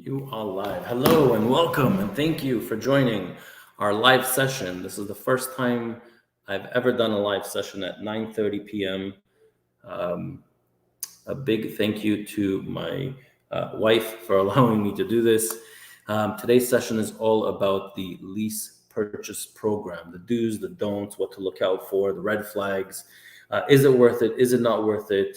You are live. Hello and welcome, and thank you for joining our live session. This is the first time I've ever done a live session at 9:30 p.m. A big thank you to my wife for allowing me to do this. Today's session is all about the lease purchase program, the do's, the don'ts, what to look out for, the red flags. Is it worth it? Is it not worth it?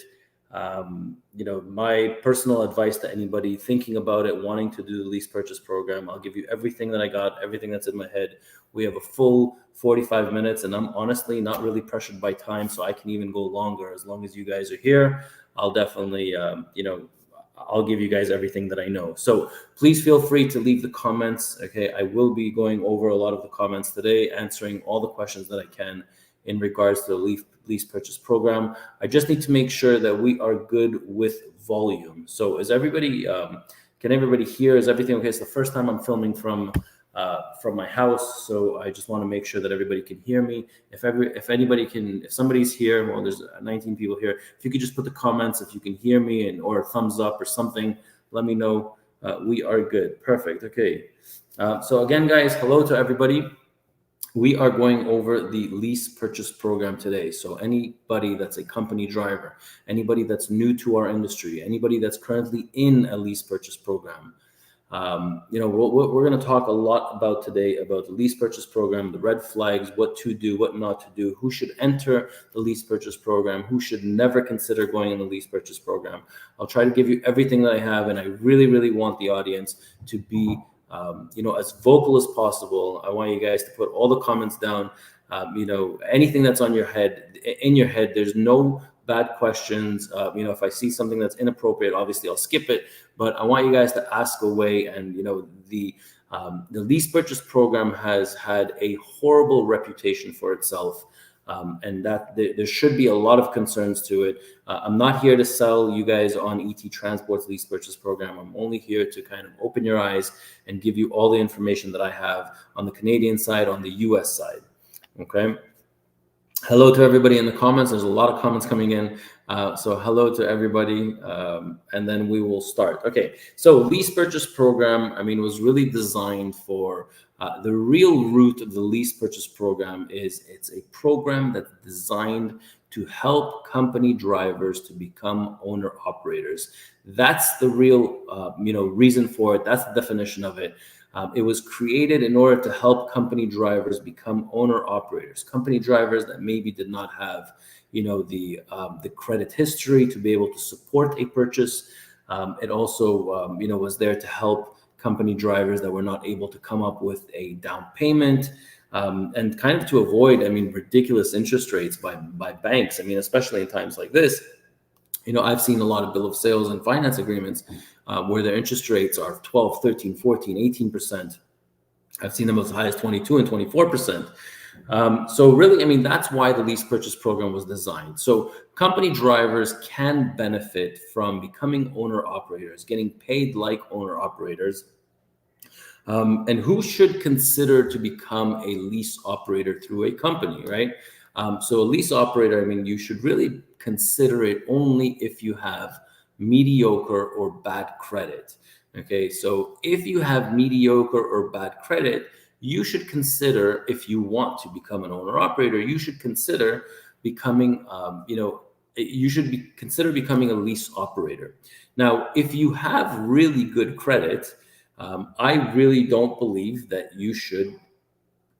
My personal advice to anybody thinking about it, wanting to do the lease purchase program, I'll give you everything that I got, everything that's in my head. We have a full 45 minutes, and I'm honestly not really pressured by time, so I can even go longer. As long as you guys are here, I'll definitely, I'll give you guys everything that I know. So please feel free to leave the comments. Okay, I will be going over a lot of the comments today, answering all the questions that I can in regards to the lease purchase program. I just need to make sure that we are good with volume. So is everybody, can everybody hear? Is everything okay? It's the first time I'm filming from my house, so I just want to make sure that everybody can hear me. If somebody's here, well, there's 19 people here. If you could just put the comments, if you can hear me, or a thumbs up or something, let me know. We are good. Perfect. Okay. So again, guys, hello to everybody. We are going over the lease purchase program today. So anybody that's a company driver, anybody that's new to our industry, anybody that's currently in a lease purchase program, we're going to talk a lot about today about the lease purchase program, the red flags, what to do, what not to do, who should enter the lease purchase program, who should never consider going in the lease purchase program. I'll try to give you everything that I have, and I really, really want the audience to be as vocal as possible. I want you guys to put all the comments down. Anything that's in your head. There's no bad questions. If I see something that's inappropriate, obviously I'll skip it. But I want you guys to ask away. And the lease purchase program has had a horrible reputation for itself. And that there should be a lot of concerns to it. I'm not here to sell you guys on ET Transport's lease purchase program. I'm only here to kind of open your eyes and give you all the information that I have on the Canadian side, on the US side. Okay. Hello to everybody in the comments. There's a lot of comments coming in. So hello to everybody. And then we will start. Okay. So lease purchase program, was really designed for the real root of the lease purchase program is it's a program that's designed to help company drivers to become owner operators. That's the real, reason for it. That's the definition of it. It was created in order to help company drivers become owner operators, company drivers that maybe did not have, the credit history to be able to support a purchase. It also, was there to help company drivers that were not able to come up with a down payment, and kind of to avoid, ridiculous interest rates by banks. Especially in times like this, I've seen a lot of bill of sales and finance agreements where their interest rates are 12, 13, 14, 18%. I've seen them as high as 22 and 24%. So really, that's why the lease purchase program was designed. So company drivers can benefit from becoming owner operators, getting paid like owner operators. And who should consider to become a lease operator through a company, right? So a lease operator, you should really consider it only if you have mediocre or bad credit. Okay, so if you have mediocre or bad credit, you should consider, if you want to become an owner operator, you should consider becoming, consider becoming a lease operator. Now, if you have really good credit, I really don't believe that you should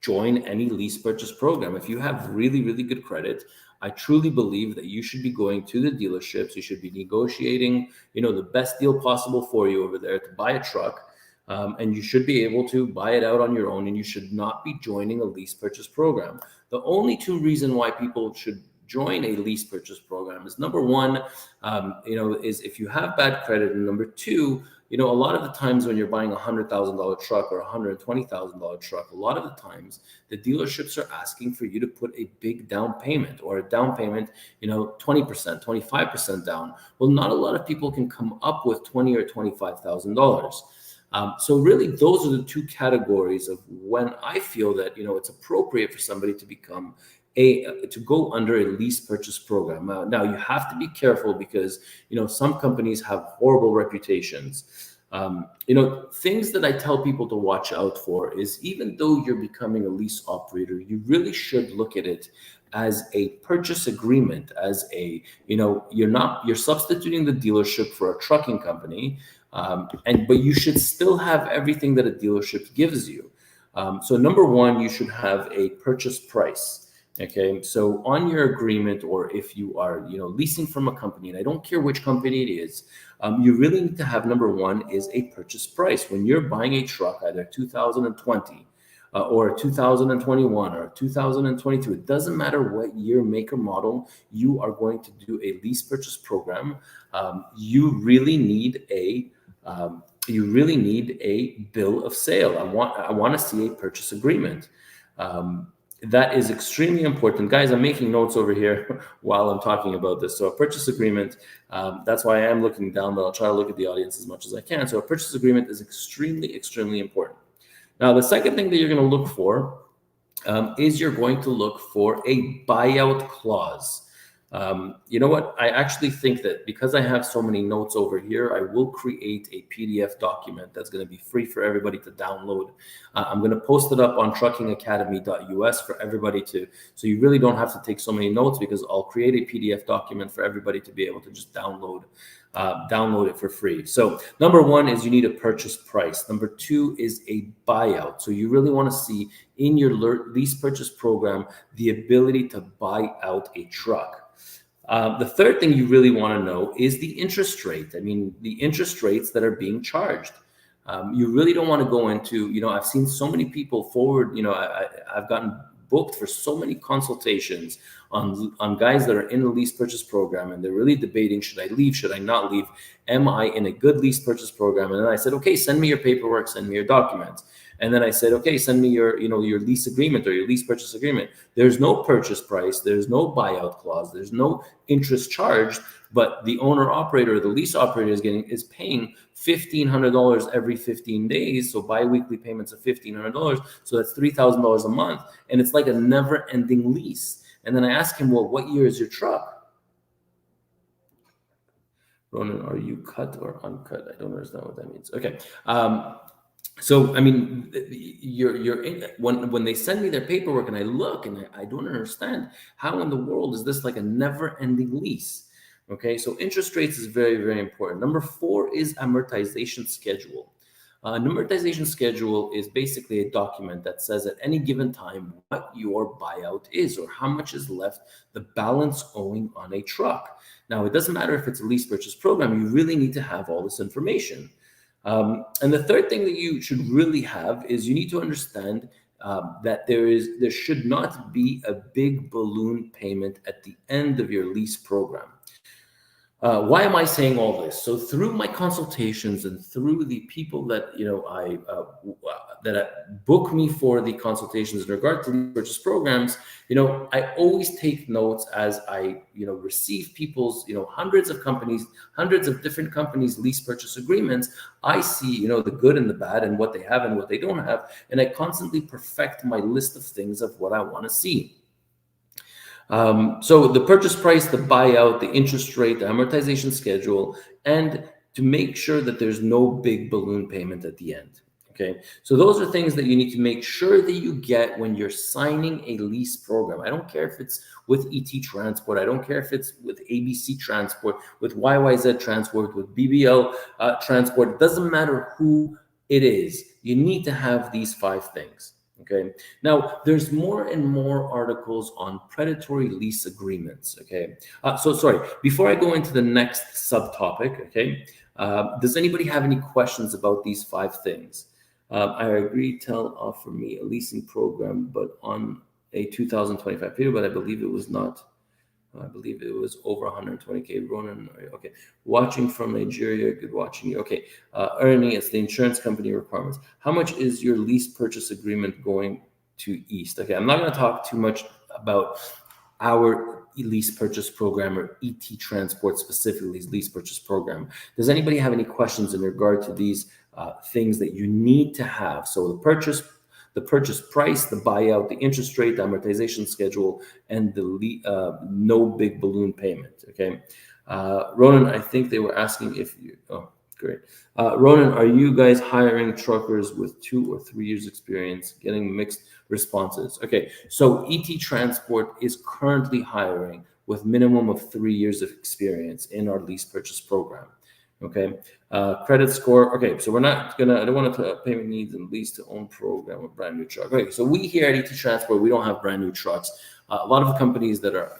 join any lease purchase program. If you have really, really good credit, I truly believe that you should be going to the dealerships. You should be negotiating, the best deal possible for you over there to buy a truck. And you should be able to buy it out on your own, and you should not be joining a lease purchase program. The only two reasons why people should join a lease purchase program is number one, is if you have bad credit, and number two, a lot of the times when you're buying a $100,000 truck or a $120,000 truck, a lot of the times the dealerships are asking for you to put a big down payment, or a down payment, 20%, 25% down. Well, not a lot of people can come up with $20,000 or $25,000. So really, those are the two categories of when I feel that, it's appropriate for somebody to become to go under a lease purchase program. Now you have to be careful because, some companies have horrible reputations. Things that I tell people to watch out for is, even though you're becoming a lease operator, you really should look at it as a purchase agreement, as you're substituting the dealership for a trucking company, but you should still have everything that a dealership gives you. So number one, you should have a purchase price. Okay, so on your agreement, or if you are, leasing from a company, and I don't care which company it is, you really need to have, number one is a purchase price. When you're buying a truck, either 2020 or 2021 or 2022, it doesn't matter what year, make, or model, you are going to do a lease purchase program. You really need a bill of sale. I want to see a purchase agreement. That is extremely important. Guys, I'm making notes over here while I'm talking about this. So a purchase agreement, that's why I am looking down, but I'll try to look at the audience as much as I can. So a purchase agreement is extremely, extremely important. Now, the second thing that you're going to look for is you're going to look for a buyout clause. You know what? I actually think that because I have so many notes over here, I will create a PDF document that's going to be free for everybody to download. I'm going to post it up on truckingacademy.us for everybody so you really don't have to take so many notes, because I'll create a PDF document for everybody to be able to just download it for free. So number one is you need a purchase price. Number two is a buyout. So you really want to see in your lease purchase program the ability to buy out a truck. The third thing you really want to know is the interest rate. I mean, the interest rates that are being charged. You really don't want to go into, I've seen so many people forward, I've gotten booked for so many consultations on guys that are in a lease purchase program, and they're really debating, should I leave, should I not leave? Am I in a good lease purchase program? And then I said, okay, send me your paperwork, send me your documents. And then I said, okay, send me your lease agreement or your lease purchase agreement. There's no purchase price. There's no buyout clause. There's no interest charged, but the owner operator, the lease operator is paying $1,500 every 15 days. So biweekly payments of $1,500. So that's $3,000 a month. And it's like a never ending lease. And then I asked him, well, what year is your truck? Ronen, are you cut or uncut? I don't understand what that means. Okay. So, I mean, when they send me their paperwork and I look and I don't understand, how in the world is this like a never-ending lease? Okay, so interest rates is very, very important. Number four is amortization schedule. An amortization schedule is basically a document that says at any given time what your buyout is, or how much is left, the balance owing on a truck. Now, it doesn't matter if it's a lease purchase program, you really need to have all this information. And the third thing that you should really have is you need to understand that there should not be a big balloon payment at the end of your lease program. Why am I saying all this? So through my consultations and through the people that that book me for the consultations in regard to the purchase programs, I always take notes as I receive people's hundreds of different companies lease purchase agreements. I see the good and the bad and what they have and what they don't have, and I constantly perfect my list of things of what I want to see. So the purchase price, the buyout, the interest rate, the amortization schedule, and to make sure that there's no big balloon payment at the end. Okay, so those are things that you need to make sure that you get when you're signing a lease program. I don't care if it's with ET Transport. I don't care if it's with ABC Transport, with YYZ Transport, with BBL Transport. It doesn't matter who it is. You need to have these 5 things. Okay. Now, there's more and more articles on predatory lease agreements. Okay. So sorry, before I go into the next subtopic, okay, does anybody have any questions about these 5 things? I agree, offer me a leasing program, but on a 2025 period, but I believe it was not. I believe it was over 120K. Ronen, okay. Watching from Nigeria, good watching you. Okay. Ernie, it's the insurance company requirements. How much is your lease purchase agreement going to East? Okay, I'm not going to talk too much about our lease purchase program or ET Transport specifically lease purchase program. Does anybody have any questions in regard to these things that you need to have? So the purchase price, the buyout, the interest rate, the amortization schedule, and the no big balloon payment. Okay, Ronan, I think they were asking if you. Oh, Great. Ronen, are you guys hiring truckers with 2 or 3 years experience, getting mixed responses? Okay, so ET Transport is currently hiring with minimum of 3 years of experience in our lease purchase program. Okay, credit score. Okay, so we're not gonna, I don't want to payment needs and lease to own program, a brand new truck. Okay, so we here at ET Transport, we don't have brand new trucks. A lot of companies that are,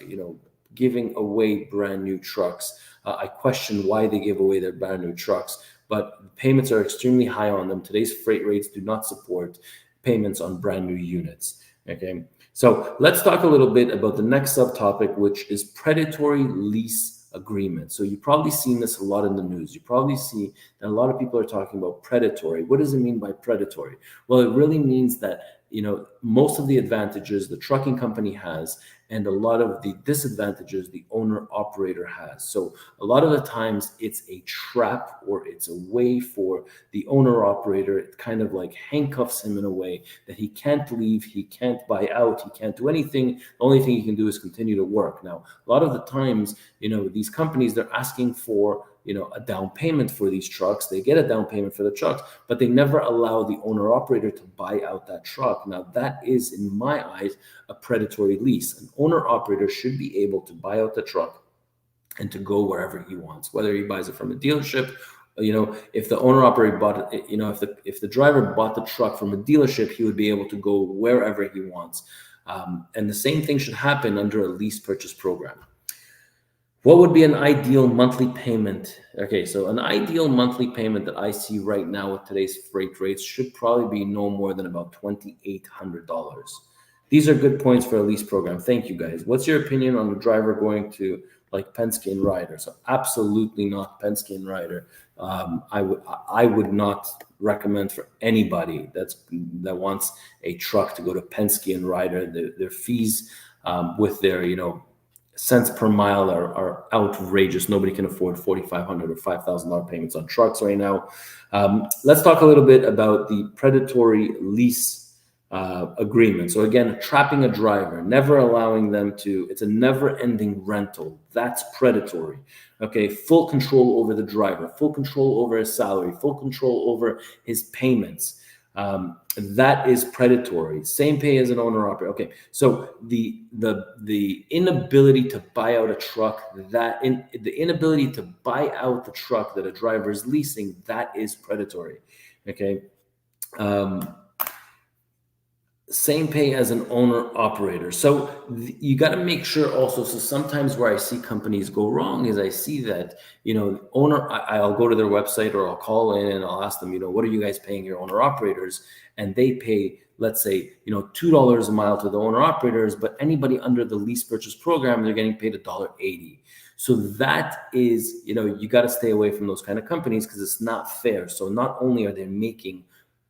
giving away brand new trucks, I question why they give away their brand new trucks, but payments are extremely high on them. Today's freight rates do not support payments on brand new units. Okay, so let's talk a little bit about the next subtopic, which is predatory lease agreement. So you've probably seen this a lot in the news. You probably see that a lot of people are talking about predatory. What does it mean by predatory? Well, it really means that most of the advantages the trucking company has and a lot of the disadvantages the owner operator has. So a lot of the times it's a trap, or it's a way for the owner operator. It kind of like handcuffs him in a way that he can't leave, he can't buy out, he can't do anything. The only thing he can do is continue to work. Now, a lot of the times, these companies, they're asking for a down payment for these trucks. They get a down payment for the trucks, but they never allow the owner operator to buy out that truck. Now, that is, in my eyes, a predatory lease. An owner operator should be able to buy out the truck and to go wherever he wants, whether he buys it from a dealership. If the owner operator bought it, if the driver bought the truck from a dealership, he would be able to go wherever he wants. And the same thing should happen under a lease purchase program. What would be an ideal monthly payment? Okay, so an ideal monthly payment that I see right now with today's freight rates should probably be no more than about $2,800. These are good points for a lease program. Thank you, guys. What's your opinion on the driver going to like Penske and Ryder? So absolutely not Penske and Ryder. I would not recommend for anybody that wants a truck to go to Penske and Ryder. Their fees with their cents per mile are outrageous. Nobody can afford $4,500 or $5,000 payments on trucks right now. Let's talk a little bit about the predatory lease agreement. So again, trapping a driver, never allowing them to, it's a never-ending rental. That's predatory. Okay, full control over the driver, full control over his salary, full control over his payments. That is predatory. Same pay as an owner operator. Okay, so the inability to buy out a truck, the inability to buy out the truck that a driver is leasing, that is predatory. Okay. Same pay as an owner operator. So you got to make sure also. So sometimes where I see companies go wrong is I see that, I'll go to their website or I'll call in and I'll ask them, what are you guys paying your owner operators? And they pay, let's say, $2 a mile to the owner operators, but anybody under the lease purchase program, they're getting paid $1.80. So that is, you got to stay away from those kind of companies because it's not fair. So not only are they making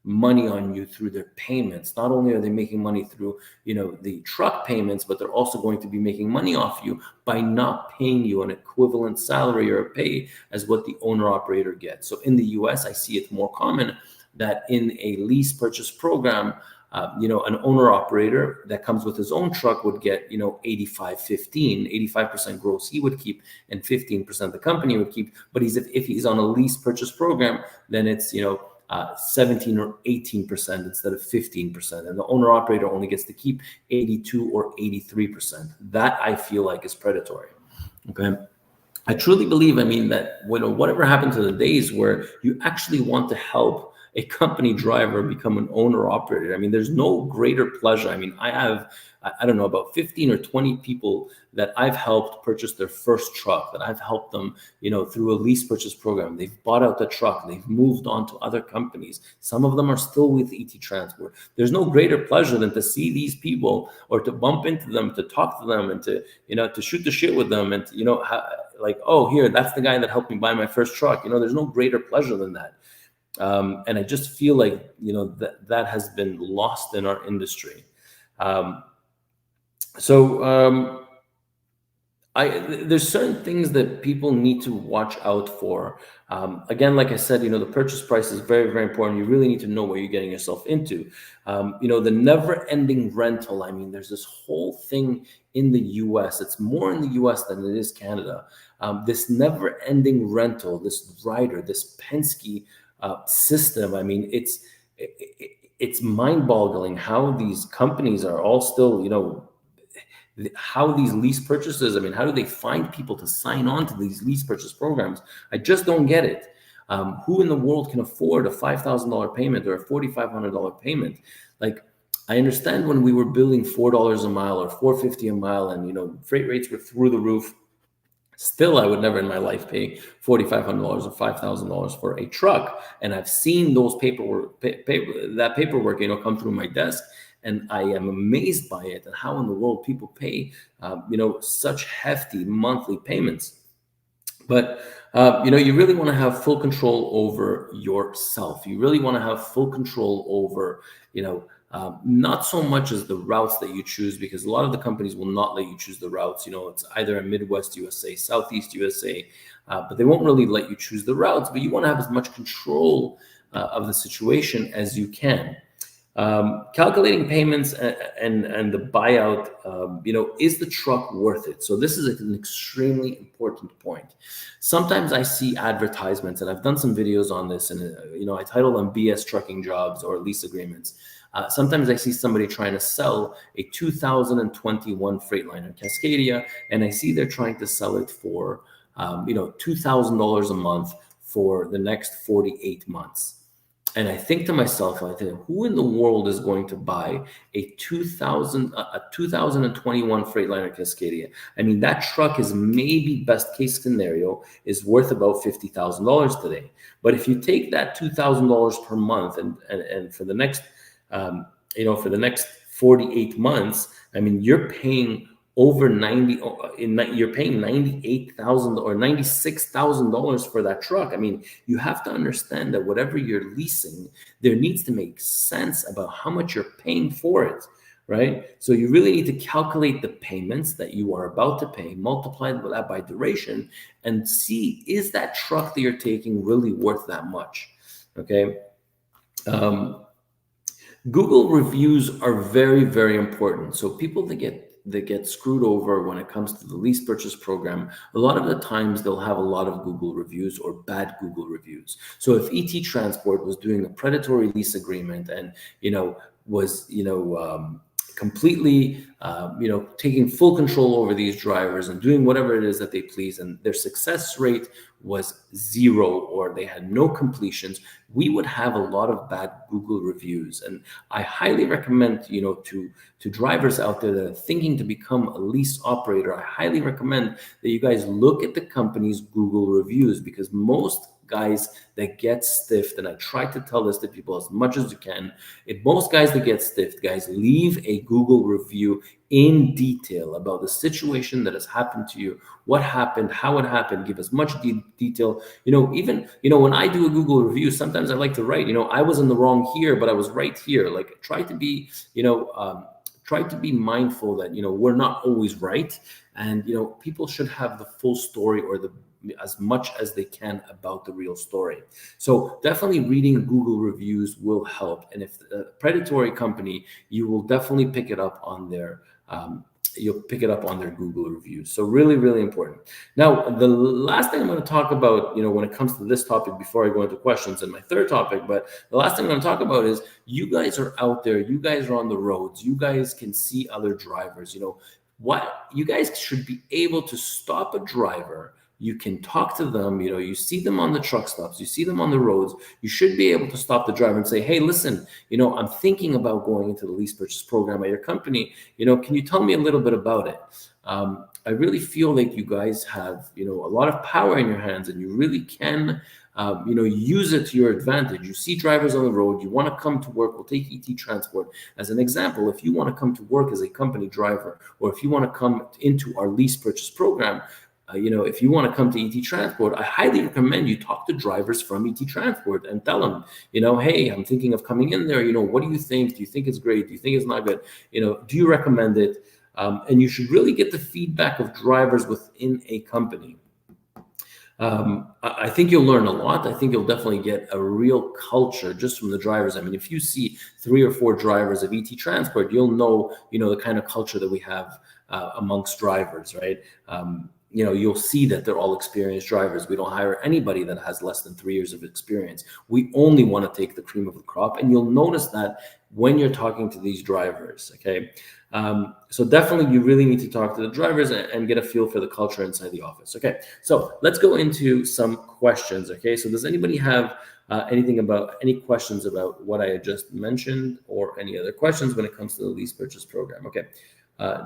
money on you through their payments, not only are they making money through the truck payments, but they're also going to be making money off you by not paying you an equivalent salary or a pay as what the owner operator gets. So in the US, I see it more common that in a lease purchase program, an owner operator that comes with his own truck would get 85% gross he would keep, and 15% the company would keep. But if he's on a lease purchase program, then it's 17 or 18% instead of 15%, and the owner operator only gets to keep 82 or 83%. That I feel like is predatory. Okay, I truly believe, that whatever happened to the days where you actually want to help a company driver become an owner operator. There's no greater pleasure. I have, I don't know, about 15 or 20 people that I've helped purchase their first truck, that I've helped them, through a lease purchase program. They've bought out the truck. They've moved on to other companies. Some of them are still with ET Transport. There's no greater pleasure than to see these people or to bump into them, to talk to them, and to, to shoot the shit with them, and to, like, oh, here, that's the guy that helped me buy my first truck. There's no greater pleasure than that. And I just feel like, that has been lost in our industry. So There's certain things that people need to watch out for. Again, like I said, the purchase price is very, very important. You really need to know what you're getting yourself into. The never-ending rental. I mean, there's this whole thing in the U.S. It's more in the U.S. than it is Canada. This never-ending rental, this rider, this Penske system. I mean, it's mind-boggling how these companies are all still, how these lease purchases, I mean, how do they find people to sign on to these lease purchase programs? I just don't get it. Who in the world can afford a $5,000 payment or a $4,500 payment? Like, I understand when we were billing $4 a mile or $4.50 a mile, and freight rates were through the roof. Still, I would never in my life pay $4,500 or $5,000 for a truck. And I've seen those paperwork, that paperwork, come through my desk, and I am amazed by it and how in the world people pay, such hefty monthly payments. But you really want to have full control over yourself. You really want to have full control over, not so much as the routes that you choose, because a lot of the companies will not let you choose the routes. It's either a Midwest USA, Southeast USA, but they won't really let you choose the routes. But you want to have as much control of the situation as you can. Calculating payments and the buyout, is the truck worth it? So this is an extremely important point. Sometimes I see advertisements, and I've done some videos on this, and I title them BS trucking jobs or lease agreements. Sometimes I see somebody trying to sell a 2021 Freightliner Cascadia, and I see they're trying to sell it for $2,000 a month for the next 48 months. And I think to myself, who in the world is going to buy a 2021 Freightliner Cascadia? I mean, that truck is maybe best case scenario is worth about $50,000 today. But if you take that $2,000 per month and for the next, for the next 48 months, I mean, you're paying over you're paying $98,000 or $96,000 for that truck. I mean, you have to understand that whatever you're leasing, there needs to make sense about how much you're paying for it, right? So you really need to calculate the payments that you are about to pay, multiply that by duration, and see, is that truck that you're taking really worth that much? Okay. Google reviews are very, very important. So people that get screwed over when it comes to the lease purchase program, a lot of the times they'll have a lot of Google reviews or bad Google reviews. So if ET Transport was doing a predatory lease agreement and was completely taking full control over these drivers and doing whatever it is that they please, and their success rate was 0 or they had no completions, we would have a lot of bad Google reviews. And I highly recommend to drivers out there that are thinking to become a lease operator, I highly recommend that you guys look at the company's Google reviews, because most guys that get stiffed, and I try to tell this to people as much as you can, if most guys that get stiffed, guys, leave a Google review in detail about the situation that has happened to you, what happened, how it happened, give as much detail. Even when I do a Google review, sometimes I like to write, I was in the wrong here, but I was right here. Like, try to be mindful that we're not always right, and people should have the full story or as much as they can about the real story. So definitely reading Google reviews will help. And if a predatory company, you will definitely pick it up on their Google reviews. So really, really important. Now, the last thing I'm going to talk about, when it comes to this topic, before I go into questions and my third topic, but the last thing I'm going to talk about is, you guys are out there, you guys are on the roads, you guys can see other drivers. What you guys should be able to stop a driver. You can talk to them, you see them on the truck stops, you see them on the roads. You should be able to stop the driver and say, hey, listen, I'm thinking about going into the lease purchase program at your company. Can you tell me a little bit about it? I really feel like you guys have, a lot of power in your hands, and you really can, use it to your advantage. You see drivers on the road, you want to come to work. We'll take ET Transport as an example. If you want to come to work as a company driver, or if you want to come into our lease purchase program, if you want to come to ET Transport, I highly recommend you talk to drivers from ET Transport and tell them, hey, I'm thinking of coming in there. What do you think? Do you think it's great? Do you think it's not good? Do you recommend it? And you should really get the feedback of drivers within a company. I think you'll learn a lot. I think you'll definitely get a real culture just from the drivers. I mean, if you see 3 or 4 drivers of ET Transport, you'll know, the kind of culture that we have amongst drivers, right? You'll see that they're all experienced drivers. We don't hire anybody that has less than 3 years of experience. We only want to take the cream of the crop. And you'll notice that when you're talking to these drivers, okay? So definitely you really need to talk to the drivers and get a feel for the culture inside the office. Okay, so let's go into some questions. Okay, so does anybody have any questions about what I had just mentioned, or any other questions when it comes to the lease purchase program? Okay,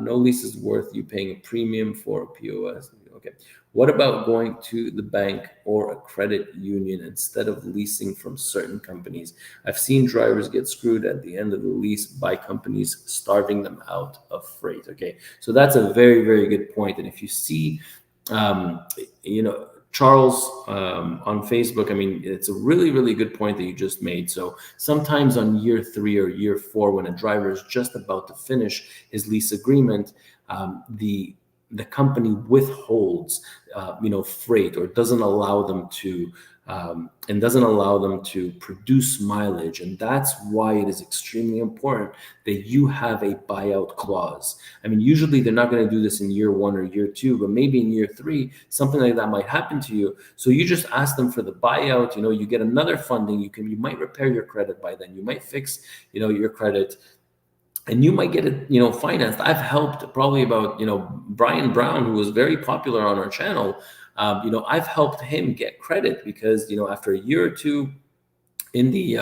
no lease is worth you paying a premium for a POS. Okay, what about going to the bank or a credit union instead of leasing from certain companies? I've seen drivers get screwed at the end of the lease by companies starving them out of freight. Okay, so that's a very, very good point. And if you see, Charles on Facebook, I mean, it's a really, really good point that you just made. So sometimes on year 3 or year 4, when a driver is just about to finish his lease agreement, the company withholds, freight, or doesn't allow them to produce mileage. And that's why it is extremely important that you have a buyout clause. I mean, usually they're not going to do this in year 1 or year 2, but maybe in year 3, something like that might happen to you. So you just ask them for the buyout, you get another funding. You might repair your credit by then. You might fix, your credit, and you might get it, financed. I've helped probably about, Brian Brown, who was very popular on our channel. I've helped him get credit because, after a year or 2 in the,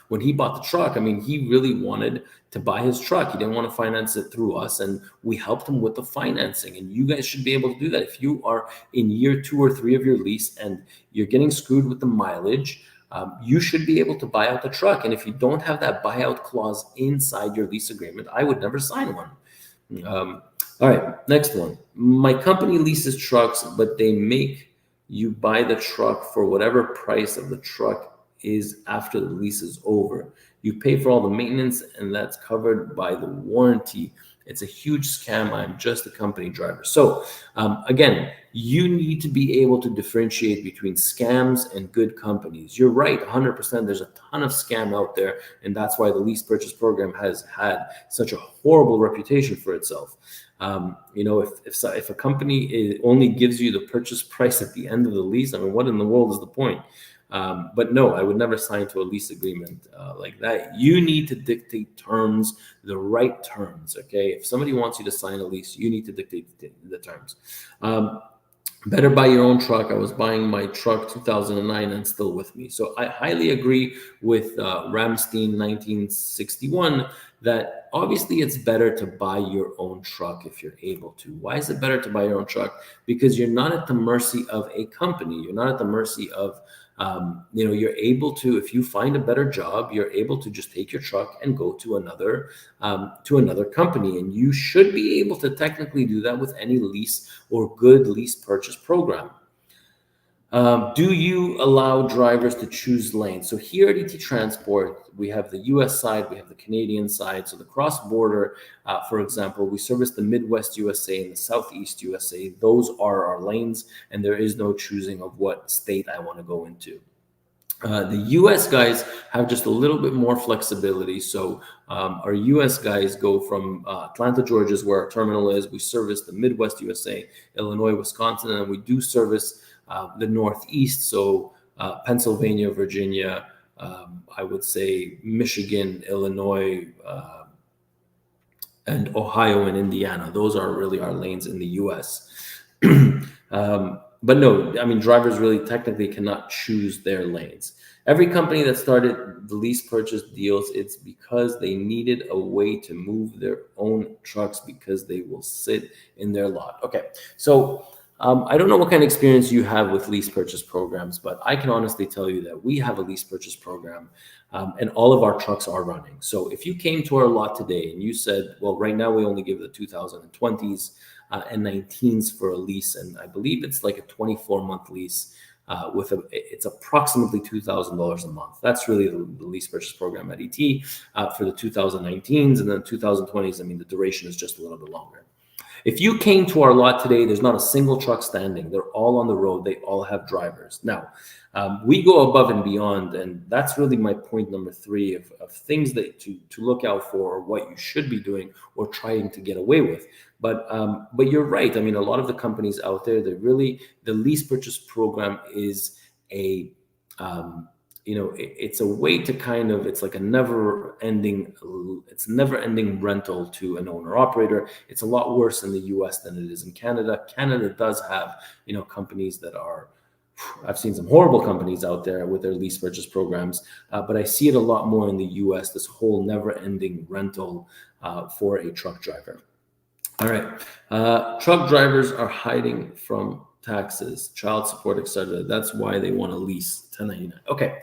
when he bought the truck, I mean, he really wanted to buy his truck. He didn't want to finance it through us, and we helped him with the financing. And you guys should be able to do that. If you are in year 2 or 3 of your lease and you're getting screwed with the mileage, you should be able to buy out the truck. And if you don't have that buyout clause inside your lease agreement, I would never sign one. All right, next one. My company leases trucks, but they make you buy the truck for whatever price of the truck is after the lease is over. You pay for all the maintenance, and that's covered by the warranty. It's a huge scam. I'm just a company driver. So again, you need to be able to differentiate between scams and good companies. You're right, 100%. There's a ton of scam out there, and that's why the lease purchase program has had such a horrible reputation for itself. If a company only gives you the purchase price at the end of the lease, I mean, what in the world is the point? But no, I would never sign to a lease agreement like that. You need to dictate terms, the right terms, okay? If somebody wants you to sign a lease, you need to dictate the terms. Better buy your own truck. I was buying my truck 2009 and still with me. So I highly agree with Ramstein 1961 that obviously it's better to buy your own truck if you're able to. Why is it better to buy your own truck? Because you're not at the mercy of a company. You're not at the mercy of you're able to, if you find a better job, you're able to just take your truck and go to another company. And you should be able to technically do that with any lease or good lease purchase program. Do you allow drivers to choose lanes? So here at ET Transport, we have the US side, we have the Canadian side. So the cross-border, for example, we service the Midwest USA and the Southeast USA. Those are our lanes, and there is no choosing of what state I want to go into. The US guys have just a little bit more flexibility. So our US guys go from Atlanta, Georgia is where our terminal is. We service the Midwest USA, Illinois, Wisconsin, and we do service the Northeast. So Pennsylvania, Virginia, I would say Michigan, Illinois, and Ohio and Indiana. Those are really our lanes in the US. But no, I mean, drivers really technically cannot choose their lanes. Every company that started the lease purchase deals, it's because they needed a way to move their own trucks because they will sit in their lot. Okay, so I don't know what kind of experience you have with lease purchase programs, but I can honestly tell you that we have a lease purchase program, and all of our trucks are running. So if you came to our lot today and you said, well, right now we only give the 2020s and 19s for a lease, and I believe it's like a 24-month lease it's approximately $2,000 a month. That's really the lease purchase program at ET for the 2019s, and then 2020s. I mean, the duration is just a little bit longer. If you came to our lot today, there's not a single truck standing. They're all on the road. They all have drivers. Now, we go above and beyond, and that's really my point number 3 of things that to look out for, or what you should be doing or trying to get away with. But you're right. I mean, a lot of the companies out there, the lease purchase program is a it's a way to kind of, it's like a never ending rental to an owner operator. It's a lot worse in the US than it is in Canada. Canada does have, companies that are, I've seen some horrible companies out there with their lease purchase programs, but I see it a lot more in the US, this whole never ending rental for a truck driver. All right. Truck drivers are hiding from taxes, child support, etc. That's why they want to lease 1099. Okay.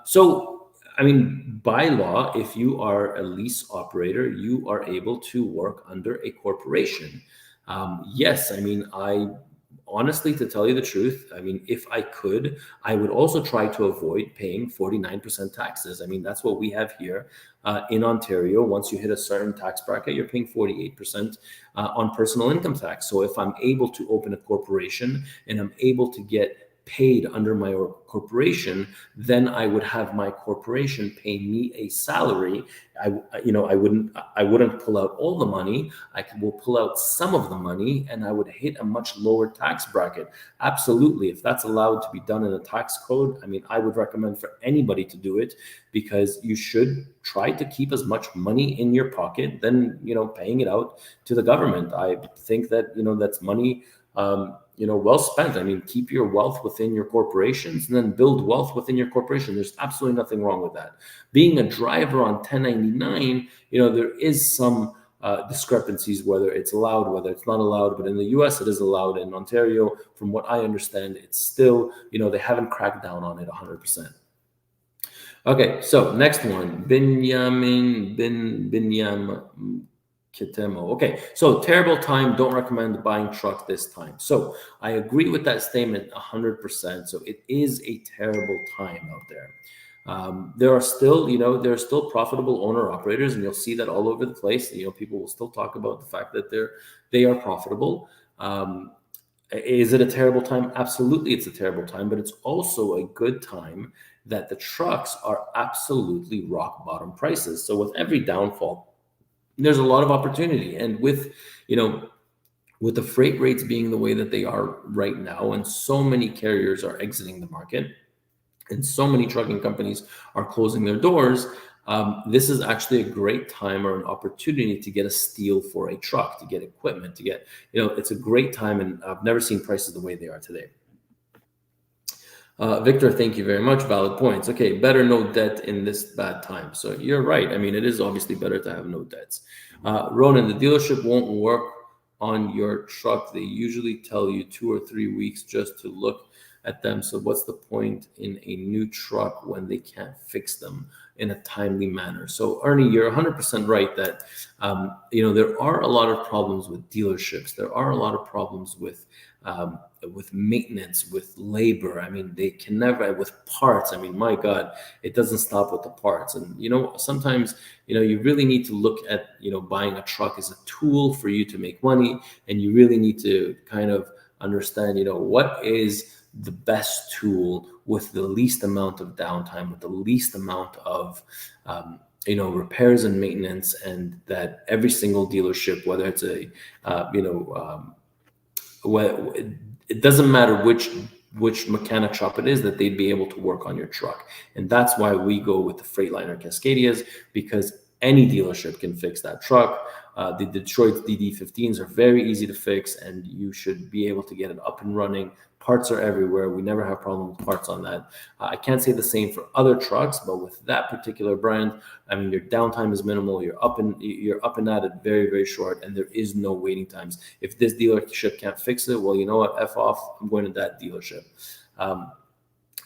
So, I mean, by law, if you are a lease operator, you are able to work under a corporation. Yes, I mean, honestly, to tell you the truth, I mean, if I could, I would also try to avoid paying 49% taxes. I mean, that's what we have here in Ontario. Once you hit a certain tax bracket, you're paying 48% on personal income tax. So if I'm able to open a corporation and I'm able to get paid under my corporation, then I would have my corporation pay me a salary. I wouldn't pull out all the money. Will pull out some of the money, and I would hit a much lower tax bracket. Absolutely. If that's allowed to be done in a tax code, I mean, I would recommend for anybody to do it, because you should try to keep as much money in your pocket than, paying it out to the government. I think that, that's money, well spent. I mean, keep your wealth within your corporations and then build wealth within your corporation. There's absolutely nothing wrong with that. Being a driver on 1099, there is some discrepancies, whether it's allowed, whether it's not allowed. But in the US, it is allowed. In Ontario, from what I understand, it's still, they haven't cracked down on it 100%. Okay, so next one, Binyam Kitemo. Okay, so terrible time. Don't recommend buying truck this time. So I agree with that statement 100%. So it is a terrible time out there. There are still profitable owner operators, and you'll see that all over the place. People will still talk about the fact that they are profitable. Is it a terrible time? Absolutely, it's a terrible time, but it's also a good time that the trucks are absolutely rock bottom prices. So with every downfall, there's a lot of opportunity. And with the freight rates being the way that they are right now, and so many carriers are exiting the market, and so many trucking companies are closing their doors, this is actually a great time or an opportunity to get a steal for a truck, to get equipment, to get, it's a great time. And I've never seen prices the way they are today. Victor, thank you very much. Valid points. Okay, better no debt in this bad time. So you're right. I mean, it is obviously better to have no debts. Ronen, the dealership won't work on your truck. They usually tell you 2 or 3 weeks just to look at them. So what's the point in a new truck when they can't fix them in a timely manner? So Ernie, you're 100% right that, there are a lot of problems with dealerships. There are a lot of problems with maintenance, with labor. I mean, they can never, with parts. I mean, my God, it doesn't stop with the parts. And, sometimes, you really need to look at, buying a truck as a tool for you to make money. And you really need to kind of understand, what is the best tool with the least amount of downtime, with the least amount of, repairs and maintenance, and that every single dealership, whether it's it doesn't matter which mechanic shop it is, that they'd be able to work on your truck. And that's why we go with the Freightliner Cascadias, because any dealership can fix that truck. The Detroit DD15s are very easy to fix, and you should be able to get it up and running. Parts are everywhere. We never have problems with parts on that. I can't say the same for other trucks, but with that particular brand, I mean, your downtime is minimal. You're up and at it very, very short, and there is no waiting times. If this dealership can't fix it, well, you know what? F off. I'm going to that dealership.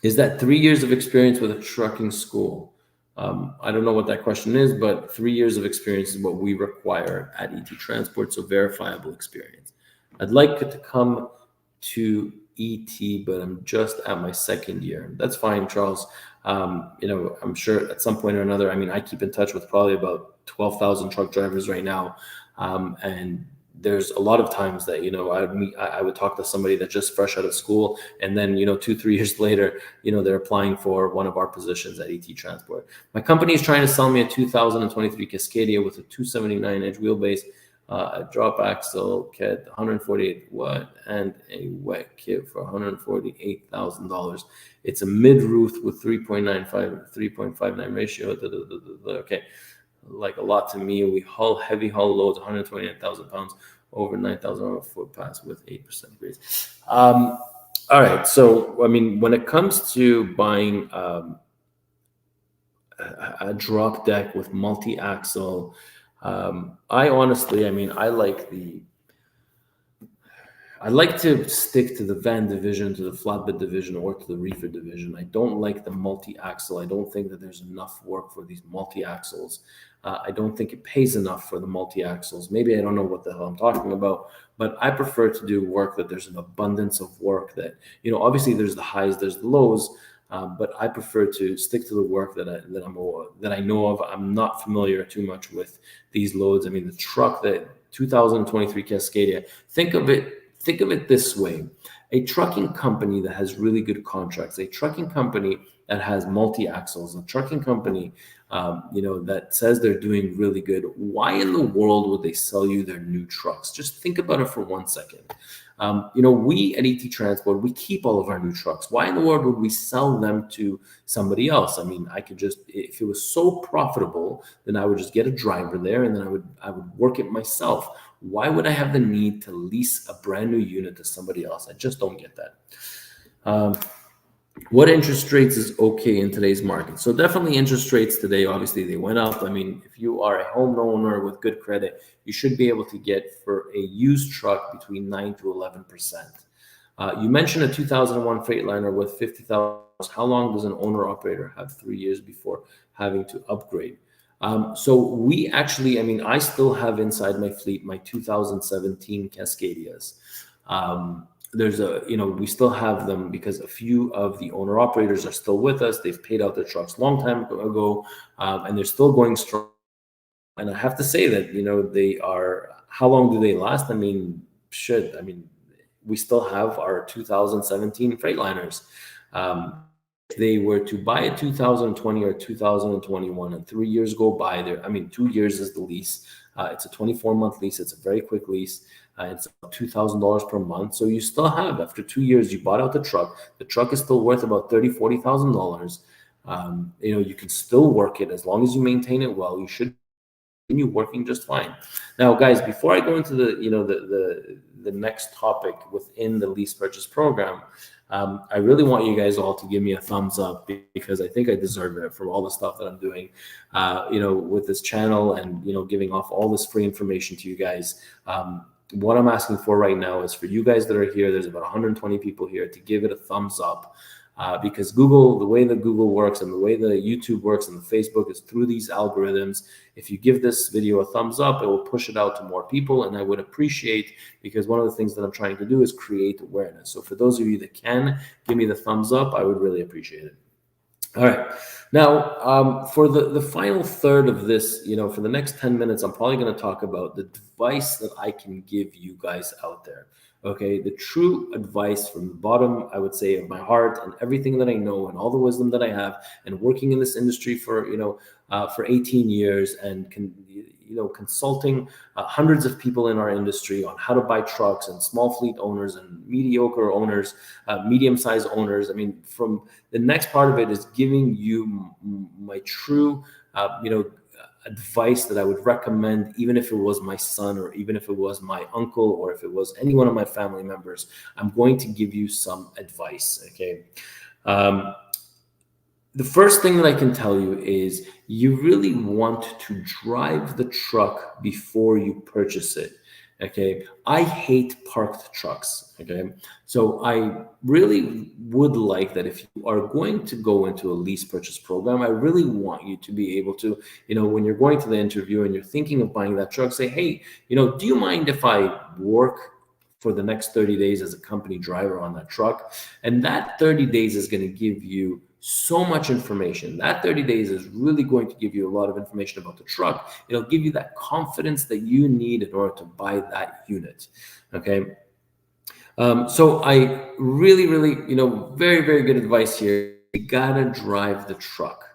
Is that 3 years of experience with a trucking school? I don't know what that question is, but 3 years of experience is what we require at ET Transport, so verifiable experience. I'd like it to come to ET, but I'm just at my second year. That's fine, Charles. I'm sure at some point or another, I mean, I keep in touch with probably about 12,000 truck drivers right now. And there's a lot of times that, I would talk to somebody that's just fresh out of school, and then, 2-3 years later, they're applying for one of our positions at ET Transport. My company is trying to sell me a 2023 Cascadia with a 279-inch wheelbase, a drop axle kit, 148 watt, and a wet kit for $148,000. It's a mid-roof with 3.95, 3.59 ratio. Okay, like a lot to me. We haul heavy haul loads, 129,000 pounds, over 9,000 foot pass with 8% grease. All right. So, I mean, when it comes to buying a drop deck with multi-axle, I honestly, I mean, I like to stick to the van division, to the flatbed division, or to the reefer division. I don't like the multi-axle. I don't think that there's enough work for these multi-axles. I don't think it pays enough for the multi-axles. Maybe I don't know what the hell I'm talking about, but I prefer to do work that there's an abundance of work that, obviously there's the highs, there's the lows, but I prefer to stick to the work that I know of. I'm not familiar too much with these loads. I mean, the truck, that 2023 Cascadia, think of it this way: a trucking company that has really good contracts, a trucking company that has multi-axles, a trucking company, that says they're doing really good. Why in the world would they sell you their new trucks? Just think about it for 1 second. We at ET Transport, we keep all of our new trucks. Why in the world would we sell them to somebody else? I mean, I could just, if it was so profitable, then I would just get a driver there, and then I would work it myself. Why would I have the need to lease a brand new unit to somebody else? I just don't get that. What interest rates is okay in today's market? So definitely interest rates today, obviously they went up. I mean, if you are a homeowner with good credit, you should be able to get for a used truck between 9 to 11%. You mentioned a 2001 Freightliner with 50,000. How long does an owner operator have? 3 years before having to upgrade. So we actually, I mean, I still have inside my fleet my 2017 Cascadias. We still have them because a few of the owner operators are still with us. They've paid out their trucks long time ago, and they're still going strong. And I have to say that, they are, how long do they last? I mean, we still have our 2017 Freightliners. If they were to buy a 2020 or 2021 and 3 years go by there, 2 years is the lease. It's a 24-month lease. It's a very quick lease. It's about $2,000 per month. So you still have, after 2 years, you bought out the truck. The truck is still worth about $40,000. You can still work it as long as you maintain it well. You should continue working just fine. Now, guys, before I go into the next topic within the lease purchase program, I really want you guys all to give me a thumbs up, because I think I deserve it for all the stuff that I'm doing, with this channel, and, giving off all this free information to you guys. What I'm asking for right now is for you guys that are here, there's about 120 people here, to give it a thumbs up. Because Google, the way that Google works and the way that YouTube works and the Facebook is through these algorithms. If you give this video a thumbs up, it will push it out to more people, and I would appreciate, because one of the things that I'm trying to do is create awareness. So for those of you that can give me the thumbs up, I would really appreciate it. All right. Now, for the final third of this, for the next 10 minutes, I'm probably going to talk about the advice that I can give you guys out there. Okay, the true advice from the bottom, I would say, of my heart, and everything that I know and all the wisdom that I have, and working in this industry for 18 years, and consulting hundreds of people in our industry on how to buy trucks, and small fleet owners and mediocre owners, medium-sized owners. I mean, from the next part of it is giving you my true, advice that I would recommend, even if it was my son, or even if it was my uncle, or if it was any one of my family members. I'm going to give you some advice. Okay. The first thing that I can tell you is you really want to drive the truck before you purchase it. Okay. I hate parked trucks. Okay. So I really would like that if you are going to go into a lease purchase program, I really want you to be able to, when you're going to the interview and you're thinking of buying that truck, say, hey, do you mind if I work for the next 30 days as a company driver on that truck? And that 30 days is going to give you So much information. That 30 days is really going to give you a lot of information about the truck. It'll give you that confidence that you need in order to buy that unit. Okay. So I really, very, very good advice here. You gotta drive the truck.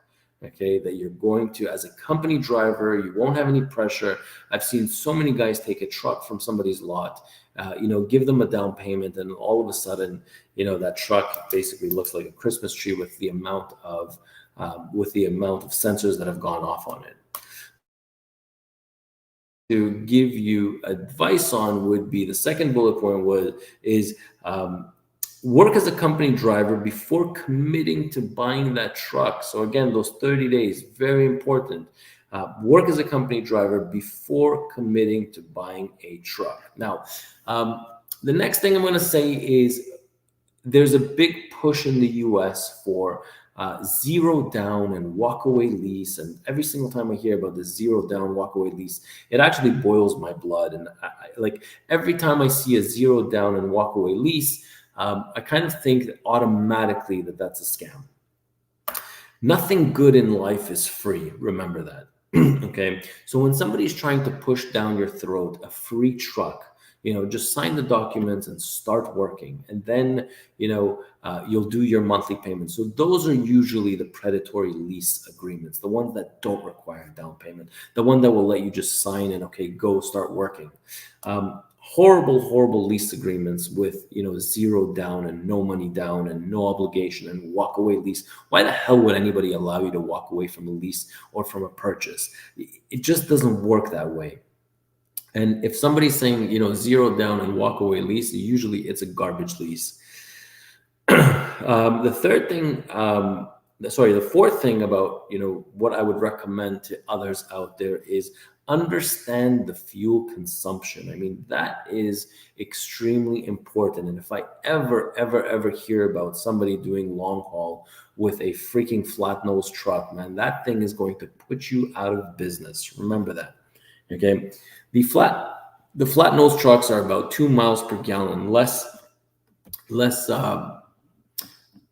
Okay, that you're going to, as a company driver, you won't have any pressure. I've seen so many guys take a truck from somebody's lot, give them a down payment, and all of a sudden, that truck basically looks like a Christmas tree with the amount of sensors that have gone off on it. To give you advice on would be the second bullet point is work as a company driver before committing to buying that truck. So again, those 30 days, very important. Work as a company driver before committing to buying a truck. Now, the next thing I'm going to say is there's a big push in the US for zero down and walkaway lease. And every single time I hear about the zero down walkaway lease, it actually boils my blood. And like every time I see a zero down and walkaway lease, I kind of think that automatically that's a scam. Nothing good in life is free. Remember that. Okay. So when somebody's trying to push down your throat a free truck, just sign the documents and start working. And then, you'll do your monthly payments. So those are usually the predatory lease agreements, the ones that don't require a down payment, the one that will let you just sign and, okay, go start working. Horrible lease agreements with, zero down and no money down and no obligation and walk away lease. Why the hell would anybody allow you to walk away from a lease or from a purchase? It just doesn't work that way. And if somebody's saying, zero down and walk away lease, usually it's a garbage lease. The fourth thing about, what I would recommend to others out there is understand the fuel consumption. I mean, that is extremely important. And if I ever hear about somebody doing long haul with a freaking flat nose truck, man, that thing is going to put you out of business. Remember that. Okay. The flat nose trucks are about 2 miles per gallon, less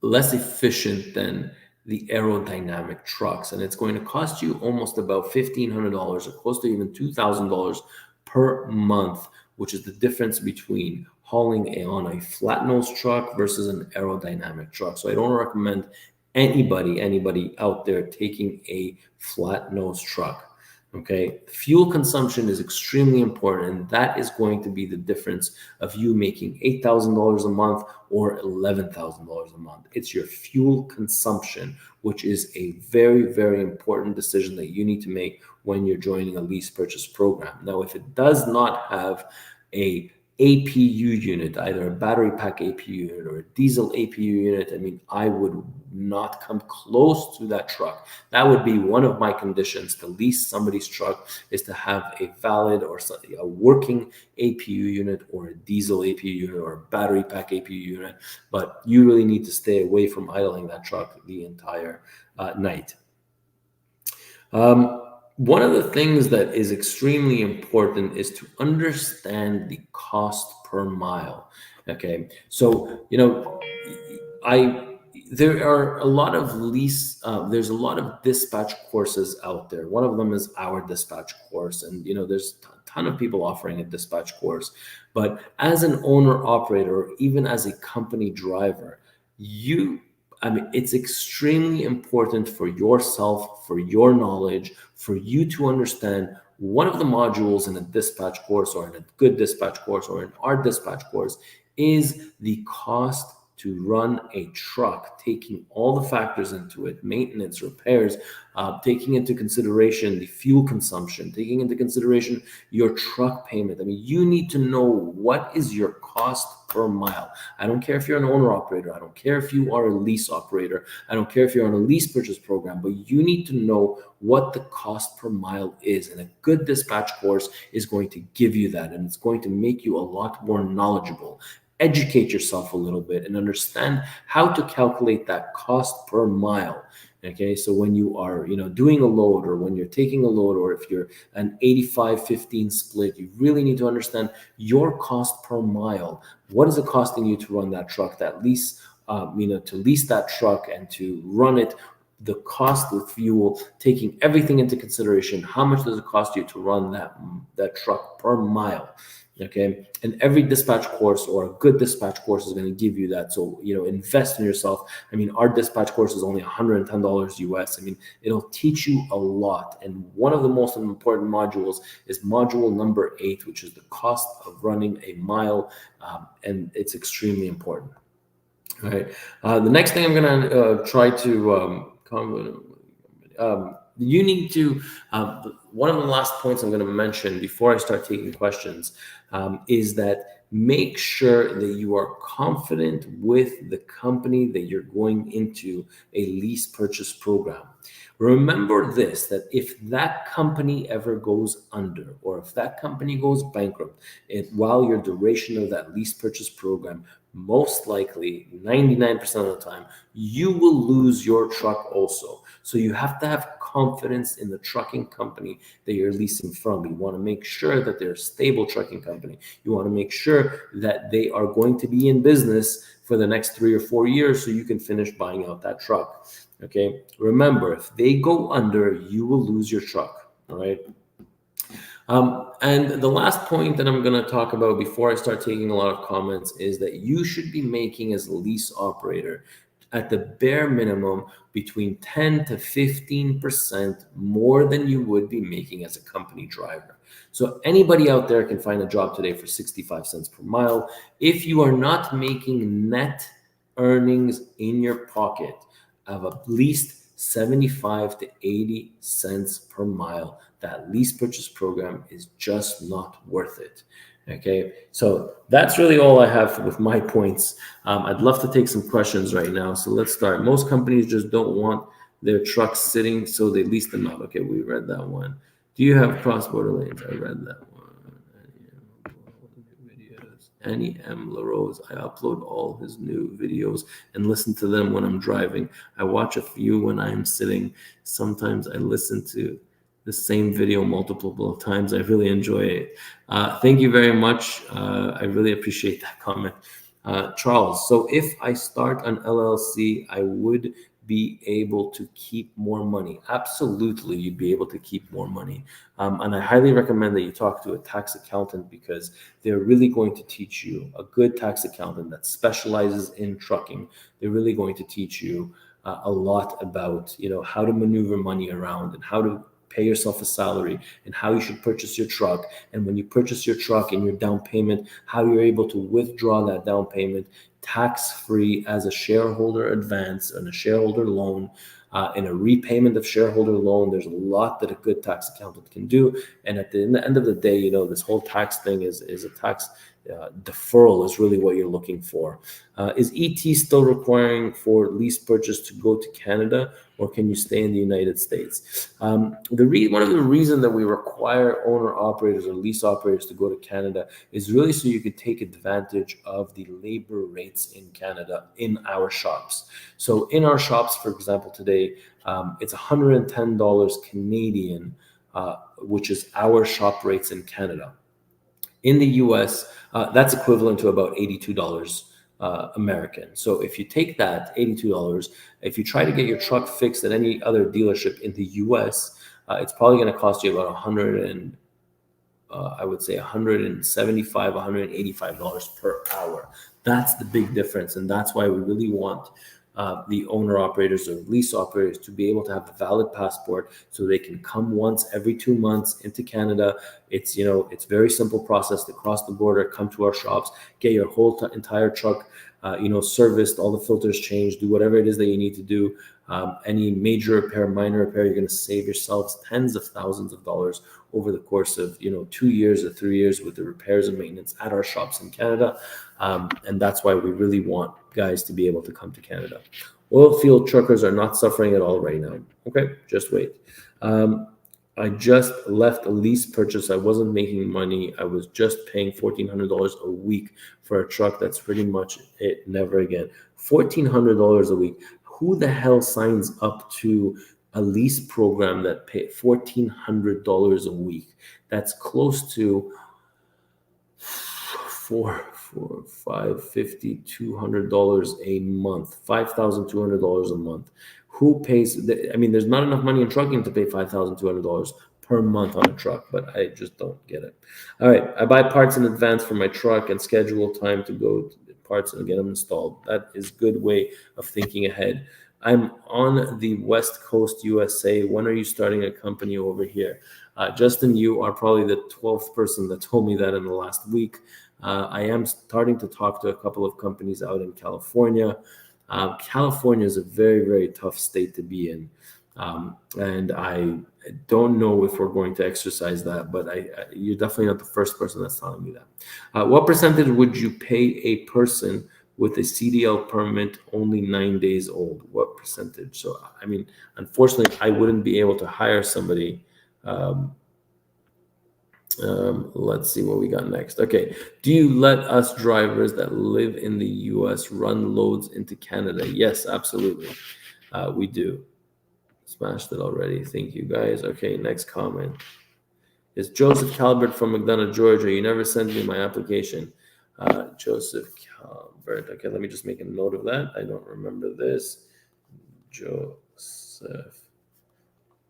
efficient than the aerodynamic trucks, and it's going to cost you almost about $1,500 or close to even $2,000 per month, which is the difference between hauling on a flat nose truck versus an aerodynamic truck. So I don't recommend anybody out there taking a flat nose truck. Okay, fuel consumption is extremely important, and that is going to be the difference of you making $8,000 a month or $11,000 a month. It's your fuel consumption, which is a very, very important decision that you need to make when you're joining a lease purchase program. Now, if it does not have a APU unit, either a battery pack APU unit or a diesel APU unit, I mean, I would not come close to that truck. That would be one of my conditions to lease somebody's truck, is to have a valid or a working APU unit or a diesel APU unit or a battery pack APU unit. But you really need to stay away from idling that truck the entire night. One of the things that is extremely important is to understand the cost per mile. Okay, so there are a lot of there's a lot of dispatch courses out there. One of them is our dispatch course, and there's a ton of people offering a dispatch course. But as an owner operator, or even as a company driver, it's extremely important for yourself, for your knowledge, for you to understand one of the modules in a dispatch course or in a good dispatch course or in our dispatch course is the cost to run a truck, taking all the factors into it, maintenance, repairs, taking into consideration the fuel consumption, taking into consideration your truck payment. I mean, you need to know what is your cost per mile. I don't care if you're an owner operator. I don't care if you are a lease operator. I don't care if you're on a lease purchase program, but you need to know what the cost per mile is. And a good dispatch course is going to give you that, and it's going to make you a lot more knowledgeable. Educate yourself a little bit and understand how to calculate that cost per mile. Okay, so when you are doing a load, or when you're taking a load, or if you're an 85-15 split, you really need to understand your cost per mile. What is it costing you to run that truck, that lease to lease that truck and to run it, the cost with fuel, taking everything into consideration, how much does it cost you to run that truck per mile? Okay, and every dispatch course or a good dispatch course is going to give you that. So invest in yourself. I mean, our dispatch course is only $110 US. I mean, it'll teach you a lot. And one of the most important modules is module number 8, which is the cost of running a mile, and it's extremely important. All right. The next thing I'm going to try to you need to, one of the last points I'm going to mention before I start taking questions is that make sure that you are confident with the company that you're going into a lease purchase program. Remember this, that if that company ever goes under, or if that company goes bankrupt, while your duration of that lease purchase program, most likely 99% of the time, you will lose your truck also. So you have to have confidence in the trucking company that you're leasing from. You want to make sure that they're a stable trucking company. You want to make sure that they are going to be in business for the next 3 or 4 years so you can finish buying out that truck. Okay, remember, if they go under, you will lose your truck. All right. And the last point that I'm going to talk about before I start taking a lot of comments is that you should be making, as a lease operator, at the bare minimum between 10 to 15% more than you would be making as a company driver. So anybody out there can find a job today for 65 cents per mile. If you are not making net earnings in your pocket of at least 75 to 80 cents per mile, that lease purchase program is just not worth it. Okay, so that's really all I have with my points. I'd love to take some questions right now. So let's start. Most companies just don't want their trucks sitting, so they lease them out. Okay, we read that one. Do you have cross-border lanes? I read that one. Annie M. LaRose. I upload all his new videos and listen to them when I'm driving. I watch a few when I'm sitting. Sometimes I listen to the same video multiple times. I really enjoy it. Thank you very much. I really appreciate that comment. Charles, so if I start an LLC, I would be able to keep more money. Absolutely, you'd be able to keep more money. And I highly recommend that you talk to a tax accountant, because they're really going to teach you, a good tax accountant that specializes in trucking. They're really going to teach you a lot about, how to maneuver money around and how to pay yourself a salary and how you should purchase your truck. And when you purchase your truck and your down payment, how you're able to withdraw that down payment tax-free as a shareholder advance and a shareholder loan, in a repayment of shareholder loan. There's a lot that a good tax accountant can do. And at the end of the day, this whole tax thing is a tax deferral is really what you're looking for. Is ET still requiring for lease purchase to go to Canada, or can you stay in the United States? One of the reasons that we require owner operators or lease operators to go to Canada is really so you could take advantage of the labor rates in Canada in our shops. So in our shops, for example, today, it's $110 Canadian, which is our shop rates in Canada. In the US, that's equivalent to about $82 American. So if you take that $82, if you try to get your truck fixed at any other dealership in the US, it's probably going to cost you about $175, $185 per hour. That's the big difference, and that's why we really want the owner operators or lease operators to be able to have a valid passport, so they can come once every 2 months into Canada. It's it's a very simple process to cross the border, come to our shops, get your whole entire truck serviced, all the filters changed, do whatever it is that you need to do. Any major repair, minor repair, you're going to save yourselves tens of thousands of dollars over the course of 2 years or 3 years with the repairs and maintenance at our shops in Canada. And that's why we really want guys to be able to come to Canada. Oil field truckers are not suffering at all right now. Okay, just wait. I just left a lease purchase. I wasn't making money. I was just paying $1,400 a week for a truck. That's pretty much it. Never again. $1,400 a week. Who the hell signs up to a lease program that pay $1,400 a week? That's close to for $550, $200 a month, $5,200 a month. Who pays? I mean, there's not enough money in trucking to pay $5,200 per month on a truck, but I just don't get it. All right, I buy parts in advance for my truck and schedule time to go to the parts and get them installed. That is a good way of thinking ahead. I'm on the West Coast, USA. When are you starting a company over here? Justin, you are probably the 12th person that told me that in the last week. I am starting to talk to a couple of companies out in California. California is a very, very tough state to be in. And I don't know if we're going to exercise that, but you're definitely not the first person that's telling me that. What percentage would you pay a person with a CDL permit only 9 days old? What percentage? So, I mean, unfortunately, I wouldn't be able to hire somebody. Let's see what we got next. Okay. Do you let us drivers that live in the US run loads into Canada? Yes, absolutely. We do. Smashed it already. Thank you, guys. Okay, next comment. It's Joseph Calvert from McDonough, Georgia. You never sent me my application. Joseph Calvert. Okay, let me just make a note of that. I don't remember this. Joseph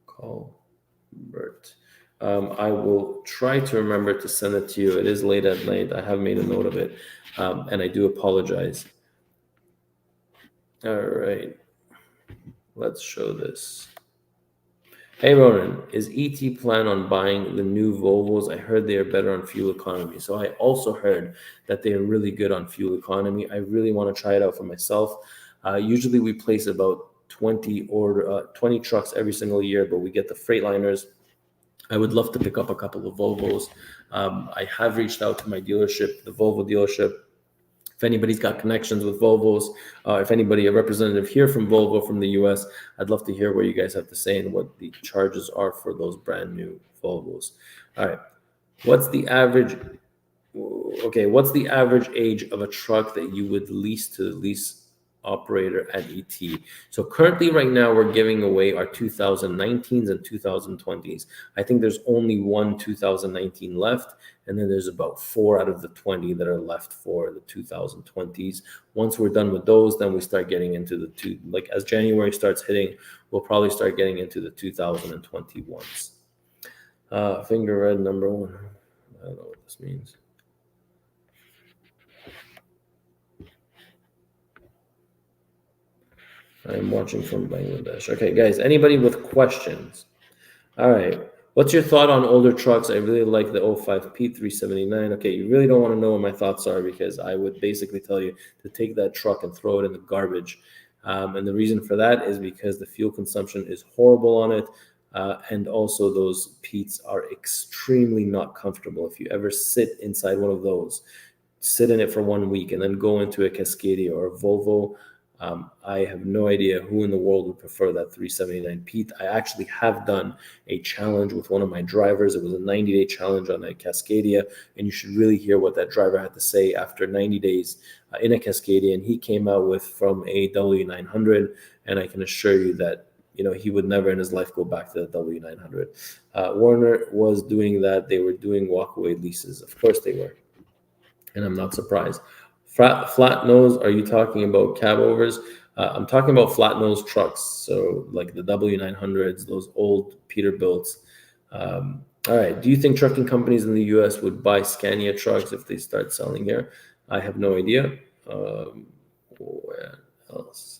Calvert. I will try to remember to send it to you. It is late at night. I have made a note of it, and I do apologize. All right. Let's show this. Hey Ronen, is ET plan on buying the new Volvos? I heard they are better on fuel economy. So I also heard that they are really good on fuel economy. I really want to try it out for myself. Usually we place about 20 trucks every single year, but we get the Freightliners. I would love to pick up a couple of Volvos. I have reached out to my dealership, the Volvo dealership. If anybody's got connections with Volvos, if anybody, a representative here from Volvo from the US, I'd love to hear what you guys have to say and what the charges are for those brand new Volvos. All right. What's the average age of a truck that you would lease to the lease operator at ET? So currently right now we're giving away our 2019s and 2020s. I think there's only one 2019 left, and then there's about 4 out of the 20 that are left for the 2020s. Once we're done with those, then we start getting into the as January starts hitting, we'll probably start getting into the 2021s. Finger red number 1. I don't know what this means. I'm watching from Bangladesh. Okay, guys, anybody with questions? All right. What's your thought on older trucks? I really like the 05 P379. Okay, you really don't want to know what my thoughts are because I would basically tell you to take that truck and throw it in the garbage. And the reason for that is because the fuel consumption is horrible on it. And also those Peets are extremely not comfortable. If you ever sit inside one of those, sit in it for 1 week and then go into a Cascadia or a Volvo, I have no idea who in the world would prefer that 379 Pete. I actually have done a challenge with one of my drivers. It was a 90-day challenge on a Cascadia, and you should really hear what that driver had to say after 90 days in a Cascadia. And he came out with from a W900, and I can assure you that he would never in his life go back to the W900. Warner was doing that. They were doing walkaway leases. Of course they were, and I'm not surprised. Flat nose, are you talking about cab overs? I'm talking about flat nose trucks, so like the W900s, those old Peterbilts. All right. Do you think trucking companies in the US would buy Scania trucks if they start selling here? I have no idea. Where else?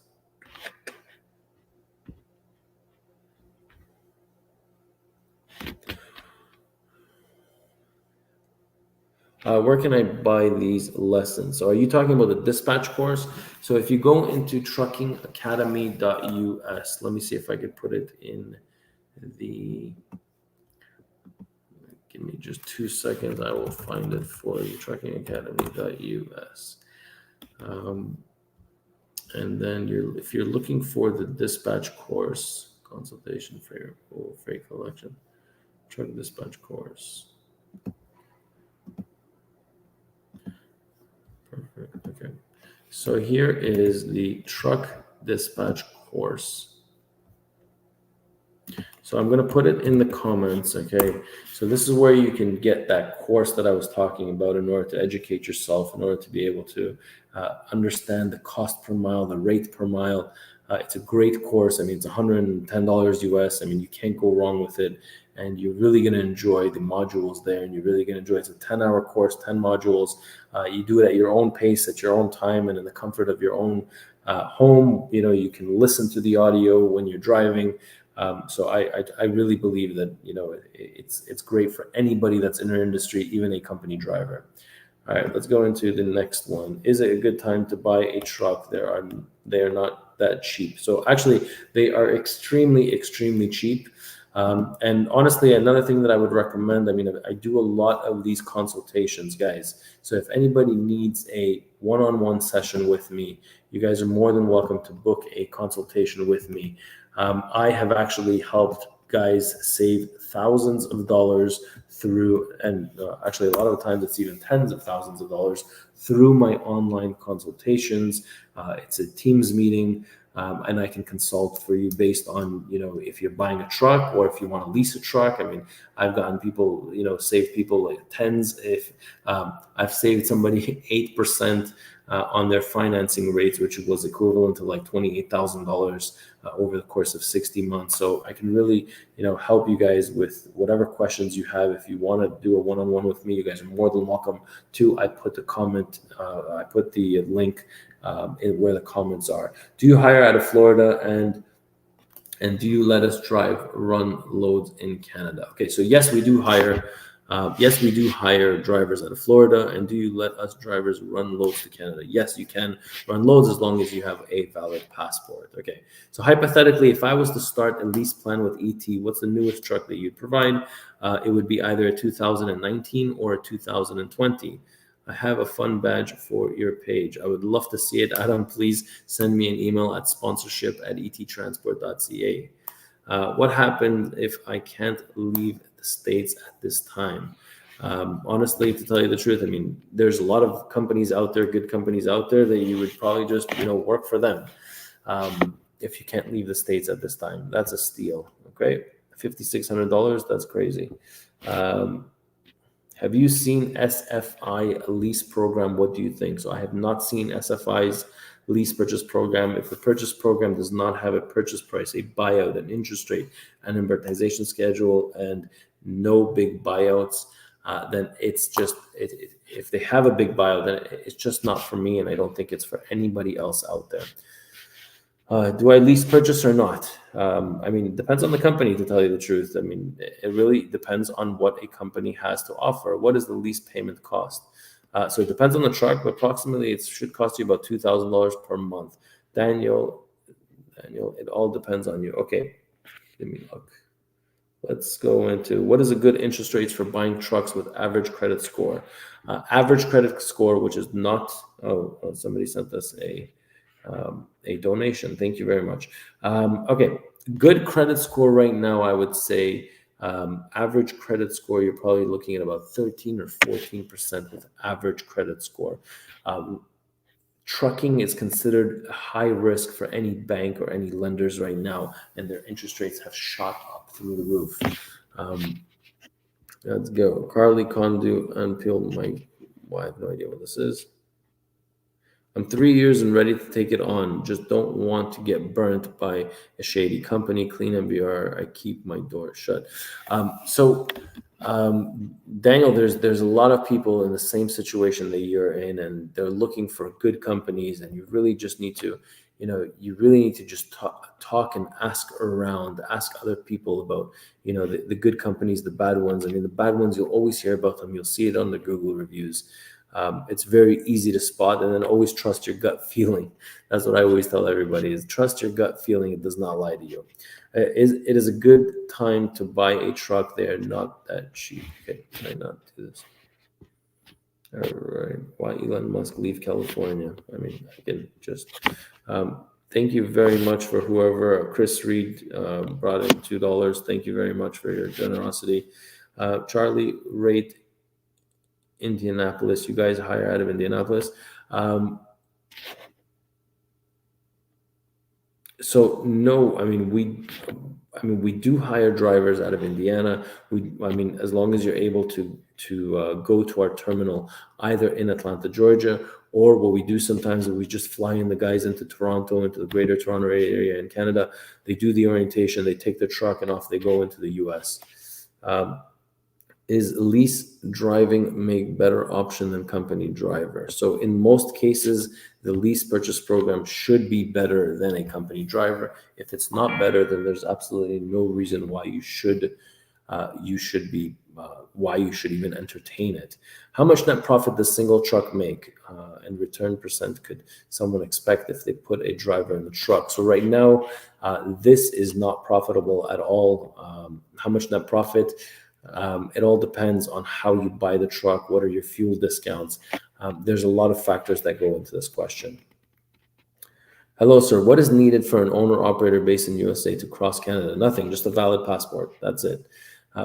Where can I buy these lessons? So are you talking about the dispatch course? So if you go into truckingacademy.us, let me see if I could put it in the, give me just 2 seconds. I will find it for you, truckingacademy.us. And then if you're looking for the dispatch course, consultation for your freight collection, truck dispatch course. Perfect. Okay. So here is the truck dispatch course. So I'm going to put it in the comments, okay? So this is where you can get that course that I was talking about in order to educate yourself, in order to be able to understand the cost per mile, the rate per mile. It's a great course. I mean, it's $110 US. I mean, you can't go wrong with it. And you're really going to enjoy the modules there. And you're really going to enjoy it. It's a 10-hour course, 10 modules. You do it at your own pace, at your own time, and in the comfort of your own home. You know, you can listen to the audio when you're driving. So I really believe that, you know, it's great for anybody that's in our industry, even a company driver. All right, let's go into the next one. Is it a good time to buy a truck? They are not that cheap. So actually, they are extremely cheap. And honestly, another thing that I would recommend, I mean, I do a lot of these consultations, guys. So if anybody needs a one-on-one session with me, you guys are more than welcome to book a consultation with me. I have actually helped guys save thousands of dollars through, and actually a lot of the times it's even tens of thousands of dollars through my online consultations. It's a Teams meeting. And I can consult for you based on, you know, if you're buying a truck or if you want to lease a truck. I mean, I've gotten people, you know, saved people like tens. If I've saved somebody 8% on their financing rates, which was equivalent to like $28,000 over the course of 60 months. So I can really, you know, help you guys with whatever questions you have. If you want to do a one-on-one with me, you guys are more than welcome to. I put the link in where the comments are. Do you hire out of Florida, and do you let us run loads in Canada? Okay, so yes, we do hire. Yes, we do hire drivers out of Florida. And do you let us drivers run loads to Canada? Yes, you can run loads as long as you have a valid passport. Okay, so hypothetically, if I was to start a lease plan with ET, what's the newest truck that you'd provide? It would be either a 2019 or a 2020. I have a fun badge for your page. I would love to see it. Adam, please send me an email at sponsorship@ettransport.ca. What happened if I can't leave the States at this time? Honestly, to tell you the truth, I mean, there's a lot of companies out there, good companies out there, that you would probably just, you know, work for them. If you can't leave the States at this time, that's a steal. Okay, $5,600, that's crazy. Have you seen SFI lease program? What do you think? So I have not seen SFI's lease purchase program. If the purchase program does not have a purchase price, a buyout, an interest rate, an amortization schedule, and no big buyouts, then it's just, if they have a big buyout, then it's just not for me, and I don't think it's for anybody else out there. Do I lease purchase or not? I mean, it depends on the company, to tell you the truth. I mean, it really depends on what a company has to offer. What is the lease payment cost? So it depends on the truck, but approximately it should cost you about $2,000 per month. Daniel, it all depends on you. Okay, let me look. Let's go into what is a good interest rates for buying trucks with average credit score. Average credit score, which is not, somebody sent us a donation. Thank you very much. Okay, good credit score right now, I would say average credit score, you're probably looking at about 13 or 14% with average credit score. Trucking is considered high risk for any bank or any lenders right now, and their interest rates have shot up through the roof. Let's go. Carly Condu, unpeel my, well, I have no idea what this is. I'm 3 years and ready to take it on. Just don't want to get burnt by a shady company. Clean MBR. I keep my door shut. Daniel, there's a lot of people in the same situation that you're in, and they're looking for good companies. And you really just need to, you really need to just talk and ask around, ask other people about, the good companies, the bad ones. I mean, the bad ones, you'll always hear about them. You'll see it on the Google reviews. It's very easy to spot, and then always trust your gut feeling. That's what I always tell everybody: is trust your gut feeling. It does not lie to you. It is a good time to buy a truck. They are not that cheap. Okay, can I not do this? All right. Why Elon Musk leave California? I mean, I can just. Thank you very much for whoever. Chris Reed brought in $2. Thank you very much for your generosity. Charlie rate Indianapolis. You guys hire out of Indianapolis. So no, I mean, I mean, we do hire drivers out of Indiana. I mean, as long as you're able to go to our terminal either in Atlanta, Georgia, or what we do sometimes is we just fly in the guys into Toronto, into the Greater Toronto area in Canada. They do the orientation, they take the truck, and off they go into the U.S. Is lease driving make better option than company driver? So in most cases, the lease purchase program should be better than a company driver. If it's not better, then there's absolutely no reason why you should why you should even entertain it. How much net profit does single truck make, and return percent could someone expect if they put a driver in the truck? So right now, this is not profitable at all. How much net profit? It all depends on how you buy the truck. What are your fuel discounts? There's a lot of factors that go into this question. Hello, sir. What is needed for an owner-operator based in USA to cross Canada? Nothing, just a valid passport. That's it.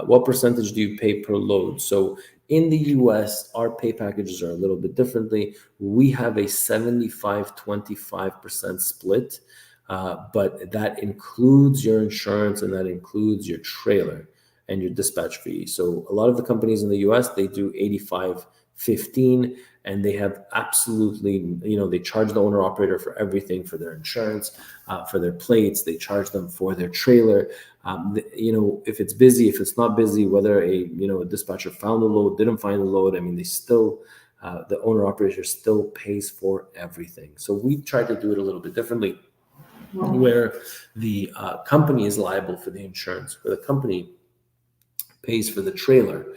What percentage do you pay per load? So in the US, our pay packages are a little bit differently. We have a 75-25% split, but that includes your insurance and that includes your trailer and your dispatch fee. So a lot of the companies in the US, they do 85-15, and they have absolutely, they charge the owner operator for everything, for their insurance, for their plates, they charge them for their trailer. If it's busy, if it's not busy, whether a dispatcher found the load, didn't find the load, I mean, they still, the owner operator still pays for everything. So we try to do it a little bit differently, where the company is liable for the insurance, where the company pays for the trailer.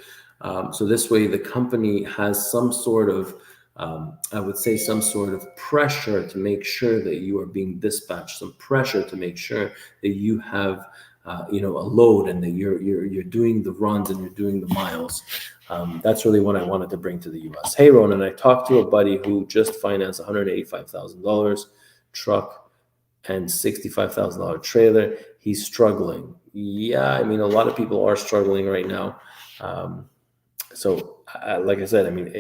So this way the company has some sort of, I would say, some sort of pressure to make sure that you are being dispatched, some pressure to make sure that you have, a load and that you're doing the runs and you're doing the miles. That's really what I wanted to bring to the US. Hey, Ronen, I talked to a buddy who just financed $185,000 truck and $65,000 trailer. He's struggling. Yeah, I mean, a lot of people are struggling right now. Like I said, I mean,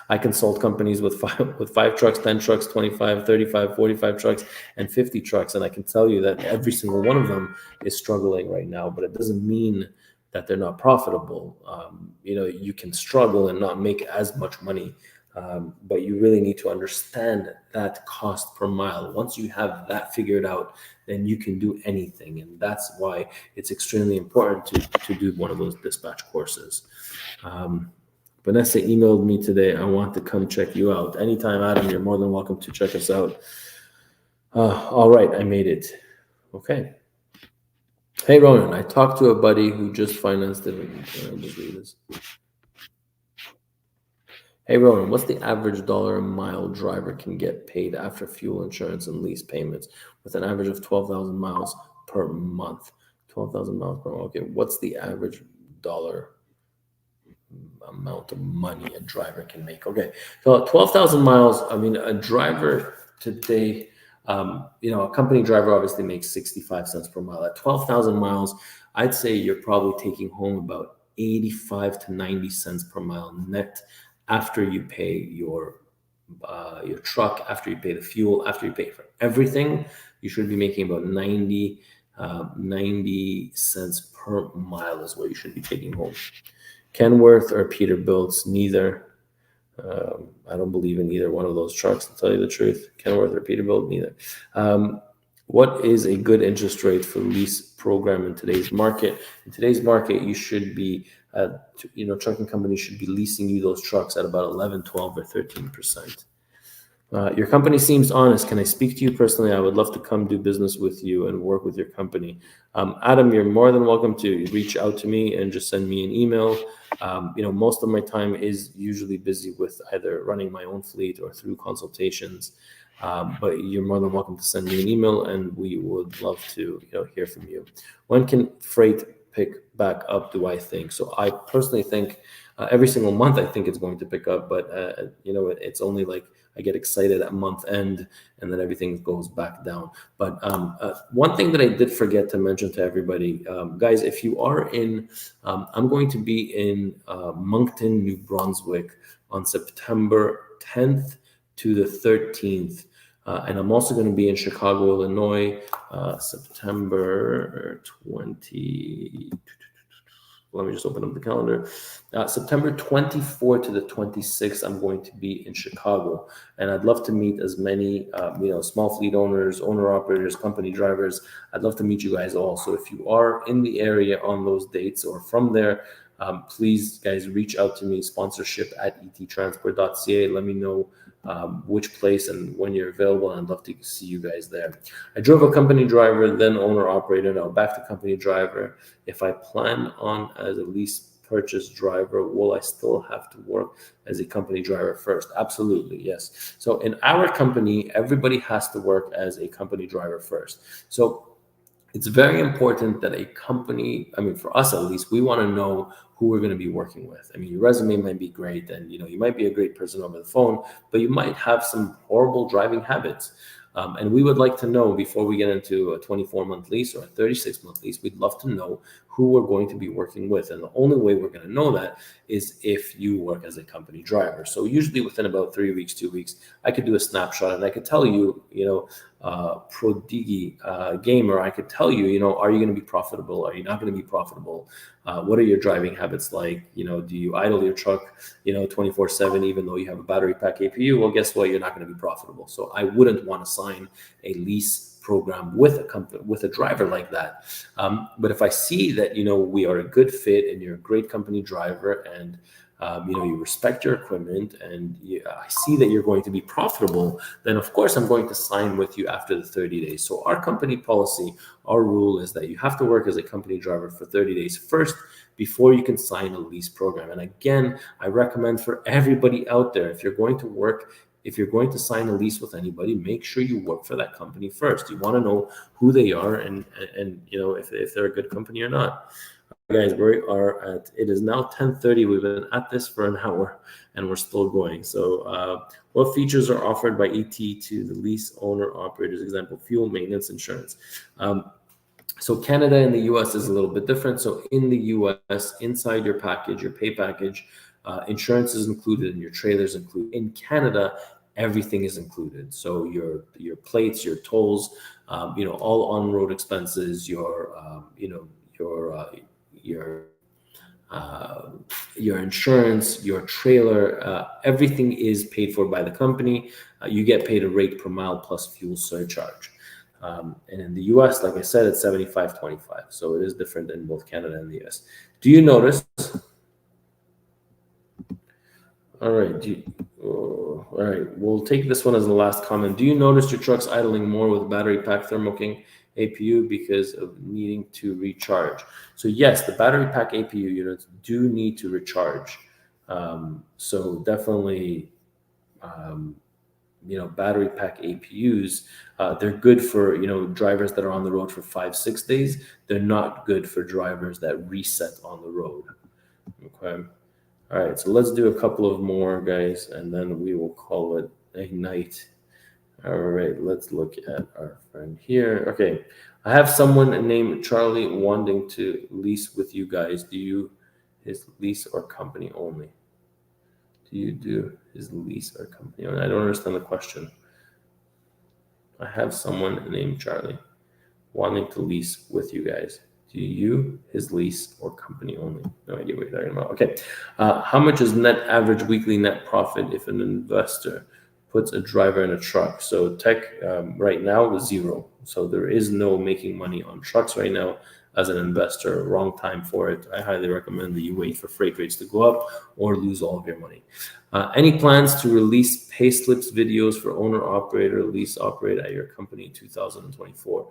I consult companies with five trucks, 10 trucks, 25, 35, 45 trucks, and 50 trucks. And I can tell you that every single one of them is struggling right now, but it doesn't mean that they're not profitable. You can struggle and not make as much money, but you really need to understand that cost per mile. Once you have that figured out, then you can do anything. And that's why it's extremely important to do one of those dispatch courses. Vanessa emailed me today. I want to come check you out. Anytime, Adam, you're more than welcome to check us out. All right, I made it. Okay. Hey, Ronen, I talked to a buddy who just financed it. I'll just read this. Hey, Ronen, what's the average dollar a mile driver can get paid after fuel, insurance, and lease payments with an average of 12,000 miles per month? 12,000 miles per month. Okay, what's the average dollar amount of money a driver can make? Okay, so 12,000 miles. I mean, a driver today, a company driver obviously makes 65 cents per mile. At 12,000 miles, I'd say you're probably taking home about 85 to 90 cents per mile net after you pay your truck, after you pay the fuel, after you pay for everything. You should be making about 90 cents per mile is what you should be taking home. Kenworth or Peterbilt's? Neither. I don't believe in either one of those trucks, to tell you the truth. Kenworth or Peterbilt? Neither. What is a good interest rate for lease program in today's market? In today's market, you should be, trucking companies should be leasing you those trucks at about 11, 12, or 13%. Your company seems honest. Can I speak to you personally? I would love to come do business with you and work with your company. Adam, you're more than welcome to reach out to me and just send me an email. Most of my time is usually busy with either running my own fleet or through consultations. But you're more than welcome to send me an email, and we would love to hear from you. When can freight pick back up, do I think? So I personally think every single month I think it's going to pick up, but it's only like I get excited at month end and then everything goes back down. But one thing that I did forget to mention to everybody, guys, if you are in, I'm going to be in Moncton, New Brunswick on September 10th to the 13th. And I'm also going to be in Chicago, Illinois, September 20. Let me just open up the calendar. September 24th to the 26th, I'm going to be in Chicago, and I'd love to meet as many, small fleet owners, owner operators, company drivers. I'd love to meet you guys all. So if you are in the area on those dates or from there, please, guys, reach out to me, sponsorship@ettransport.ca. Let me know which place and when you're available, and I'd love to see you guys there. I drove a company driver, then owner operator, now back to company driver. If I plan on as a lease purchase driver, will I still have to work as a company driver first? Absolutely, yes. So in our company, everybody has to work as a company driver first. So it's very important that a company, for us at least, we want to know who we're going to be working with. Your resume might be great, and you might be a great person over the phone, but you might have some horrible driving habits. And we would like to know before we get into a 24-month lease or a 36-month lease, we'd love to know who we're going to be working with. And the only way we're going to know that is if you work as a company driver. So usually within about 3 weeks, 2 weeks, I could do a snapshot and I could tell you, Prodigi gamer, I could tell you, are you going to be profitable? Are you not going to be profitable? What are your driving habits like? Do you idle your truck, 24/7, even though you have a battery pack APU? Well, guess what? You're not going to be profitable. So I wouldn't want to sign a lease program with a company, with a driver like that. But if I see that, we are a good fit and you're a great company driver and you respect your equipment and I see that you're going to be profitable, then of course I'm going to sign with you after the 30 days. So our company policy, our rule is that you have to work as a company driver for 30 days first before you can sign a lease program. And again, I recommend for everybody out there, if you're going to sign a lease with anybody, make sure you work for that company first. You want to know who they are and if they're a good company or not. Guys, it is now 10:30. We've been at this for an hour and we're still going. So what features are offered by ET to the lease owner operators? Example, fuel, maintenance, insurance. So Canada and the US is a little bit different. So in the US, inside your package, your pay package, insurance is included and your trailers included. In Canada, everything is included. So your plates, your tolls, all on-road expenses, your insurance, your trailer, everything is paid for by the company. You get paid a rate per mile plus fuel surcharge. And in the US, like I said, it's 75/25. So it is different in both Canada and the US. Do you notice? All right. All right. We'll take this one as the last comment. Do you notice your truck's idling more with battery pack Thermo King APU because of needing to recharge? So yes, the battery pack APU units do need to recharge. So definitely, battery pack APUs, they're good for, drivers that are on the road for 5-6 days. They're not good for drivers that reset on the road. Okay. All right. So let's do a couple of more, guys, and then we will call it a night. All right, let's look at our friend here. Okay, I have someone named Charlie wanting to lease with you guys. Do you his lease or company only? Do you do his lease or company only? I don't understand the question. I have someone named Charlie wanting to lease with you guys. Do you his lease or company only? No idea what you're talking about. Okay, how much is net average weekly net profit if an investor puts a driver in a truck? So tech right now is 0. So there is no making money on trucks right now as an investor. Wrong time for it. I highly recommend that you wait for freight rates to go up or lose all of your money. Any plans to release pay slips videos for owner operator, lease operator at your company in 2024?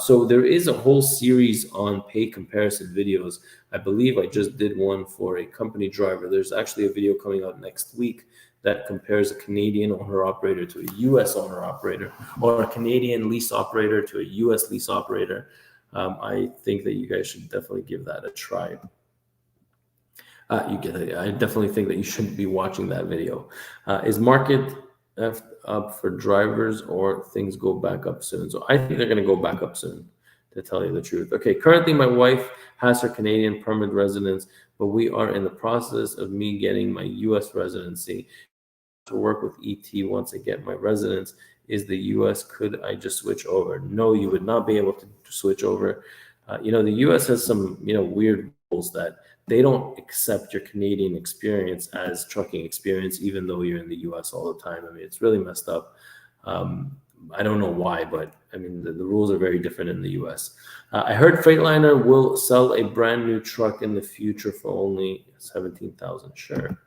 So there is a whole series on pay comparison videos. I believe I just did one for a company driver. There's actually a video coming out next week that compares a Canadian owner operator to a US owner operator, or a Canadian lease operator to a US lease operator. I think that you guys should definitely give that a try. I definitely think that you shouldn't be watching that video. Is market up for drivers, or things go back up soon? So I think they're going to go back up soon, to tell you the truth. Okay, currently my wife has her Canadian permanent residence, but we are in the process of me getting my US residency to work with ET once I get my residence. is the US. Could I just switch over? No, you would not be able to switch over. The US has some, weird rules that they don't accept your Canadian experience as trucking experience, even though you're in the US all the time. I mean, it's really messed up. I don't know why, but I mean, the rules are very different in the US. I heard Freightliner will sell a brand new truck in the future for only 17,000. Sure.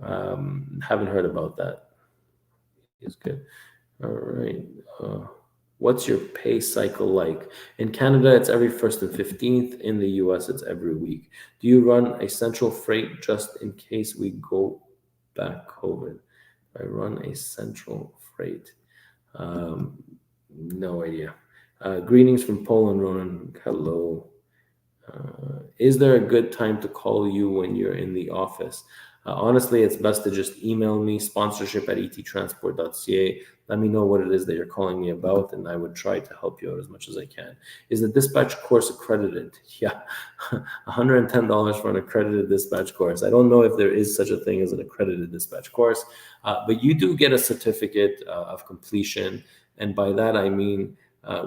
Haven't heard about that. It's good. All right. What's your pay cycle like? In Canada, it's every 1st and 15th. In the US, it's every week. Do you run a central freight just in case we go back COVID? I run a central freight. No idea. Greetings from Poland, Ronen. Hello. Is there a good time to call you when you're in the office? Honestly, it's best to just email me, sponsorship@ettransport.ca. Let me know what it is that you're calling me about, and I would try to help you out as much as I can. Is the dispatch course accredited? Yeah, $110 for an accredited dispatch course. I don't know if there is such a thing as an accredited dispatch course, but you do get a certificate of completion. And by that, I mean,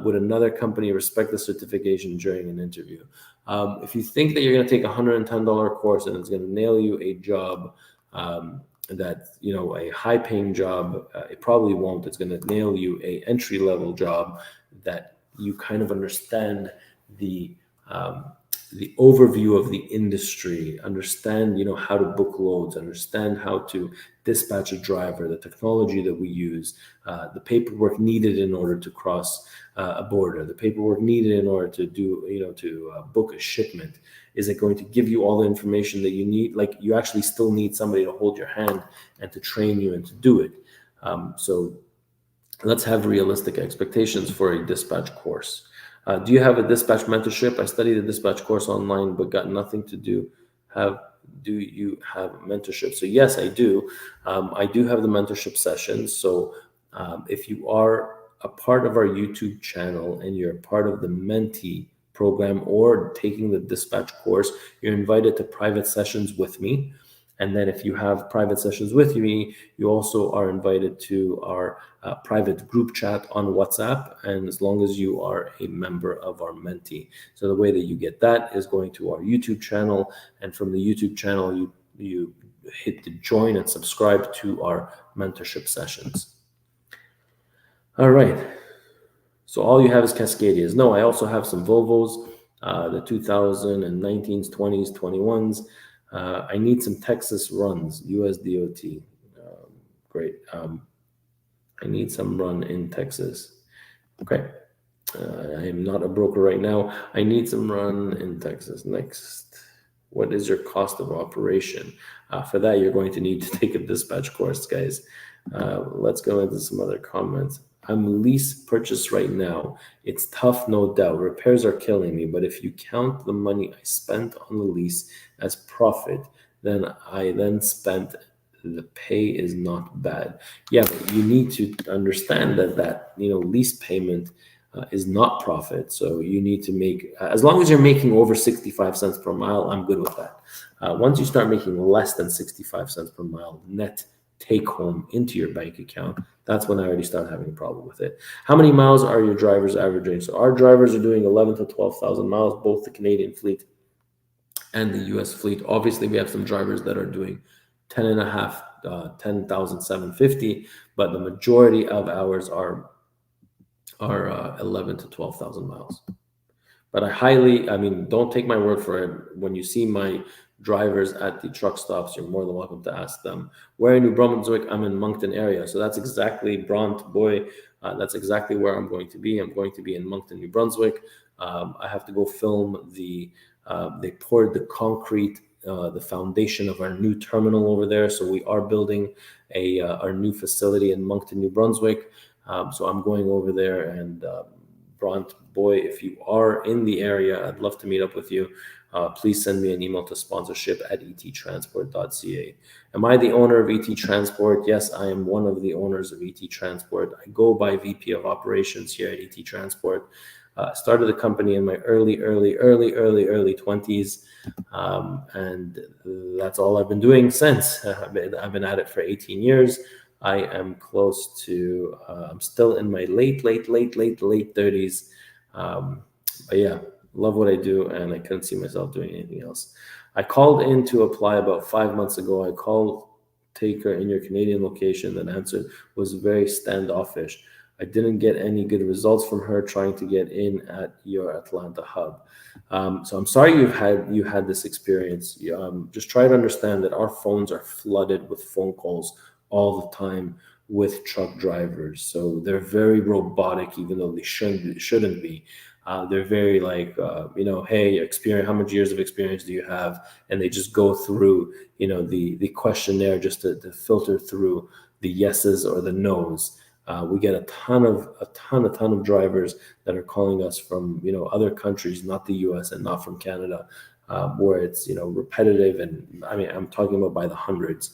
would another company respect the certification during an interview? If you think that you're going to take a $110 course and it's going to nail you a job, that, a high paying job, it probably won't. It's going to nail you a entry level job that you kind of understand the overview of the industry, understand, how to book loads, understand how to dispatch a driver, the technology that we use, the paperwork needed in order to cross a border, the paperwork needed in order to do, to book a shipment. Is it going to give you all the information that you need? Like, you actually still need somebody to hold your hand and to train you and to do it. So let's have realistic expectations for a dispatch course. Do you have a dispatch mentorship? I studied a dispatch course online, but got nothing to do. Do you have mentorship? So yes, I do. I do have the mentorship sessions. So if you are a part of our YouTube channel and you're a part of the mentee program or taking the dispatch course, you're invited to private sessions with me. And then if you have private sessions with me, you also are invited to our private group chat on WhatsApp, and as long as you are a member of our mentee. So the way that you get that is going to our YouTube channel, and from the YouTube channel, you hit the join and subscribe to our mentorship sessions. All right. So all you have is Cascadias. No, I also have some Volvos, the 2019s, 20s, 21s. I need some Texas runs, USDOT. Great. I need some run in Texas. Okay. I am not a broker right now. I need some run in Texas. Next. What is your cost of operation? For that, you're going to need to take a dispatch course, guys. Let's go into some other comments. I'm lease purchase right now. It's tough, no doubt. Repairs are killing me, but if you count the money I spent on the lease as profit, then I spent, the pay is not bad. Yeah, but you need to understand that lease payment is not profit. So you need to make, as long as you're making over 65 cents per mile, I'm good with that. Once you start making less than 65 cents per mile net take home into your bank account, that's when I already start having a problem with it. How many miles are your drivers averaging? So our drivers are doing 11 to 12,000 miles, both the Canadian fleet and the US fleet. Obviously, we have some drivers that are doing 10 and a half, 10,750, but the majority of ours are 11 to 12,000 miles. But don't take my word for it. When you see my drivers at the truck stops, you're more than welcome to ask them. Where in New Brunswick? I'm in Moncton area. So that's exactly that's exactly where I'm going to be. I'm going to be in Moncton, New Brunswick. I have to go film they poured the concrete, the foundation of our new terminal over there. So we are building our new facility in Moncton, New Brunswick. So I'm going over there, and boy, if you are in the area, I'd love to meet up with you. Please send me an email to sponsorship@ettransport.ca. Am I the owner of ET Transport? Yes, I am one of the owners of ET Transport. I go by VP of Operations here at ET Transport. Started the company in my early 20s, and that's all I've been doing since. I've been at it for 18 years. I am close to, I'm still in my late 30s. But yeah, love what I do, and I couldn't see myself doing anything else. I called in to apply about 5 months ago. I called taker in your Canadian location that answered was very standoffish. I didn't get any good results from her trying to get in at your Atlanta hub. So I'm sorry you had this experience. Just try to understand that our phones are flooded with phone calls all the time with truck drivers. So they're very robotic, even though they shouldn't be. They're very like, hey, experience. How much years of experience do you have? And they just go through, the questionnaire just to filter through the yeses or the nos. We get a ton of drivers that are calling us from other countries, not the U.S. and not from Canada, where it's repetitive, and I mean I'm talking about by the hundreds.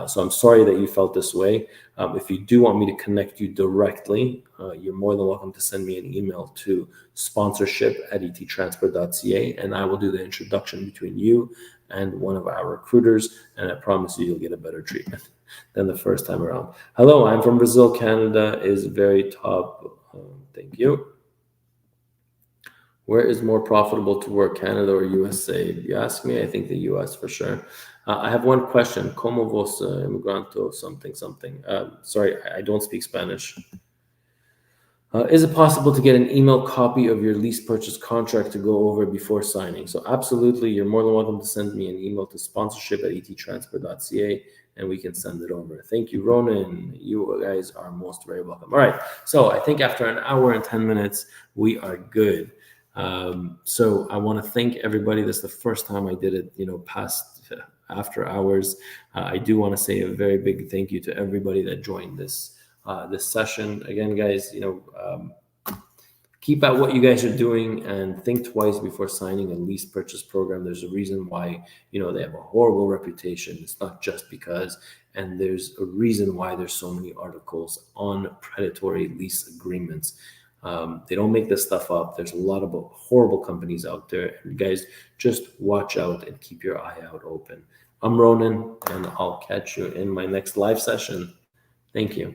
So I'm sorry that you felt this way. If you do want me to connect you directly, you're more than welcome to send me an email to sponsorship@ettransfer.ca, and I will do the introduction between you and one of our recruiters, and I promise you'll get a better treatment than the first time around. Hello, I'm from Brazil. Canada is very top. Thank you. Where is more profitable to work, Canada or USA? If you ask me, I think the US for sure. I have one question. Como vos imigranto something? Sorry, I don't speak Spanish. Is it possible to get an email copy of your lease purchase contract to go over before signing? So absolutely, you're more than welcome to send me an email to sponsorship@ettransfer.ca, and we can send it over. Thank you, Ronen. You guys are most very welcome. All right, so I think after an hour and 10 minutes, we are good. So I want to thank everybody. This is the first time I did it, past after hours. I do want to say a very big thank you to everybody that joined this session. Again, guys, keep at what you guys are doing and think twice before signing a lease purchase program. There's a reason why, they have a horrible reputation. It's not just because, and there's a reason why there's so many articles on predatory lease agreements. They don't make this stuff up. There's a lot of horrible companies out there. And guys, just watch out and keep your eye out open. I'm Ronen, and I'll catch you in my next live session. Thank you.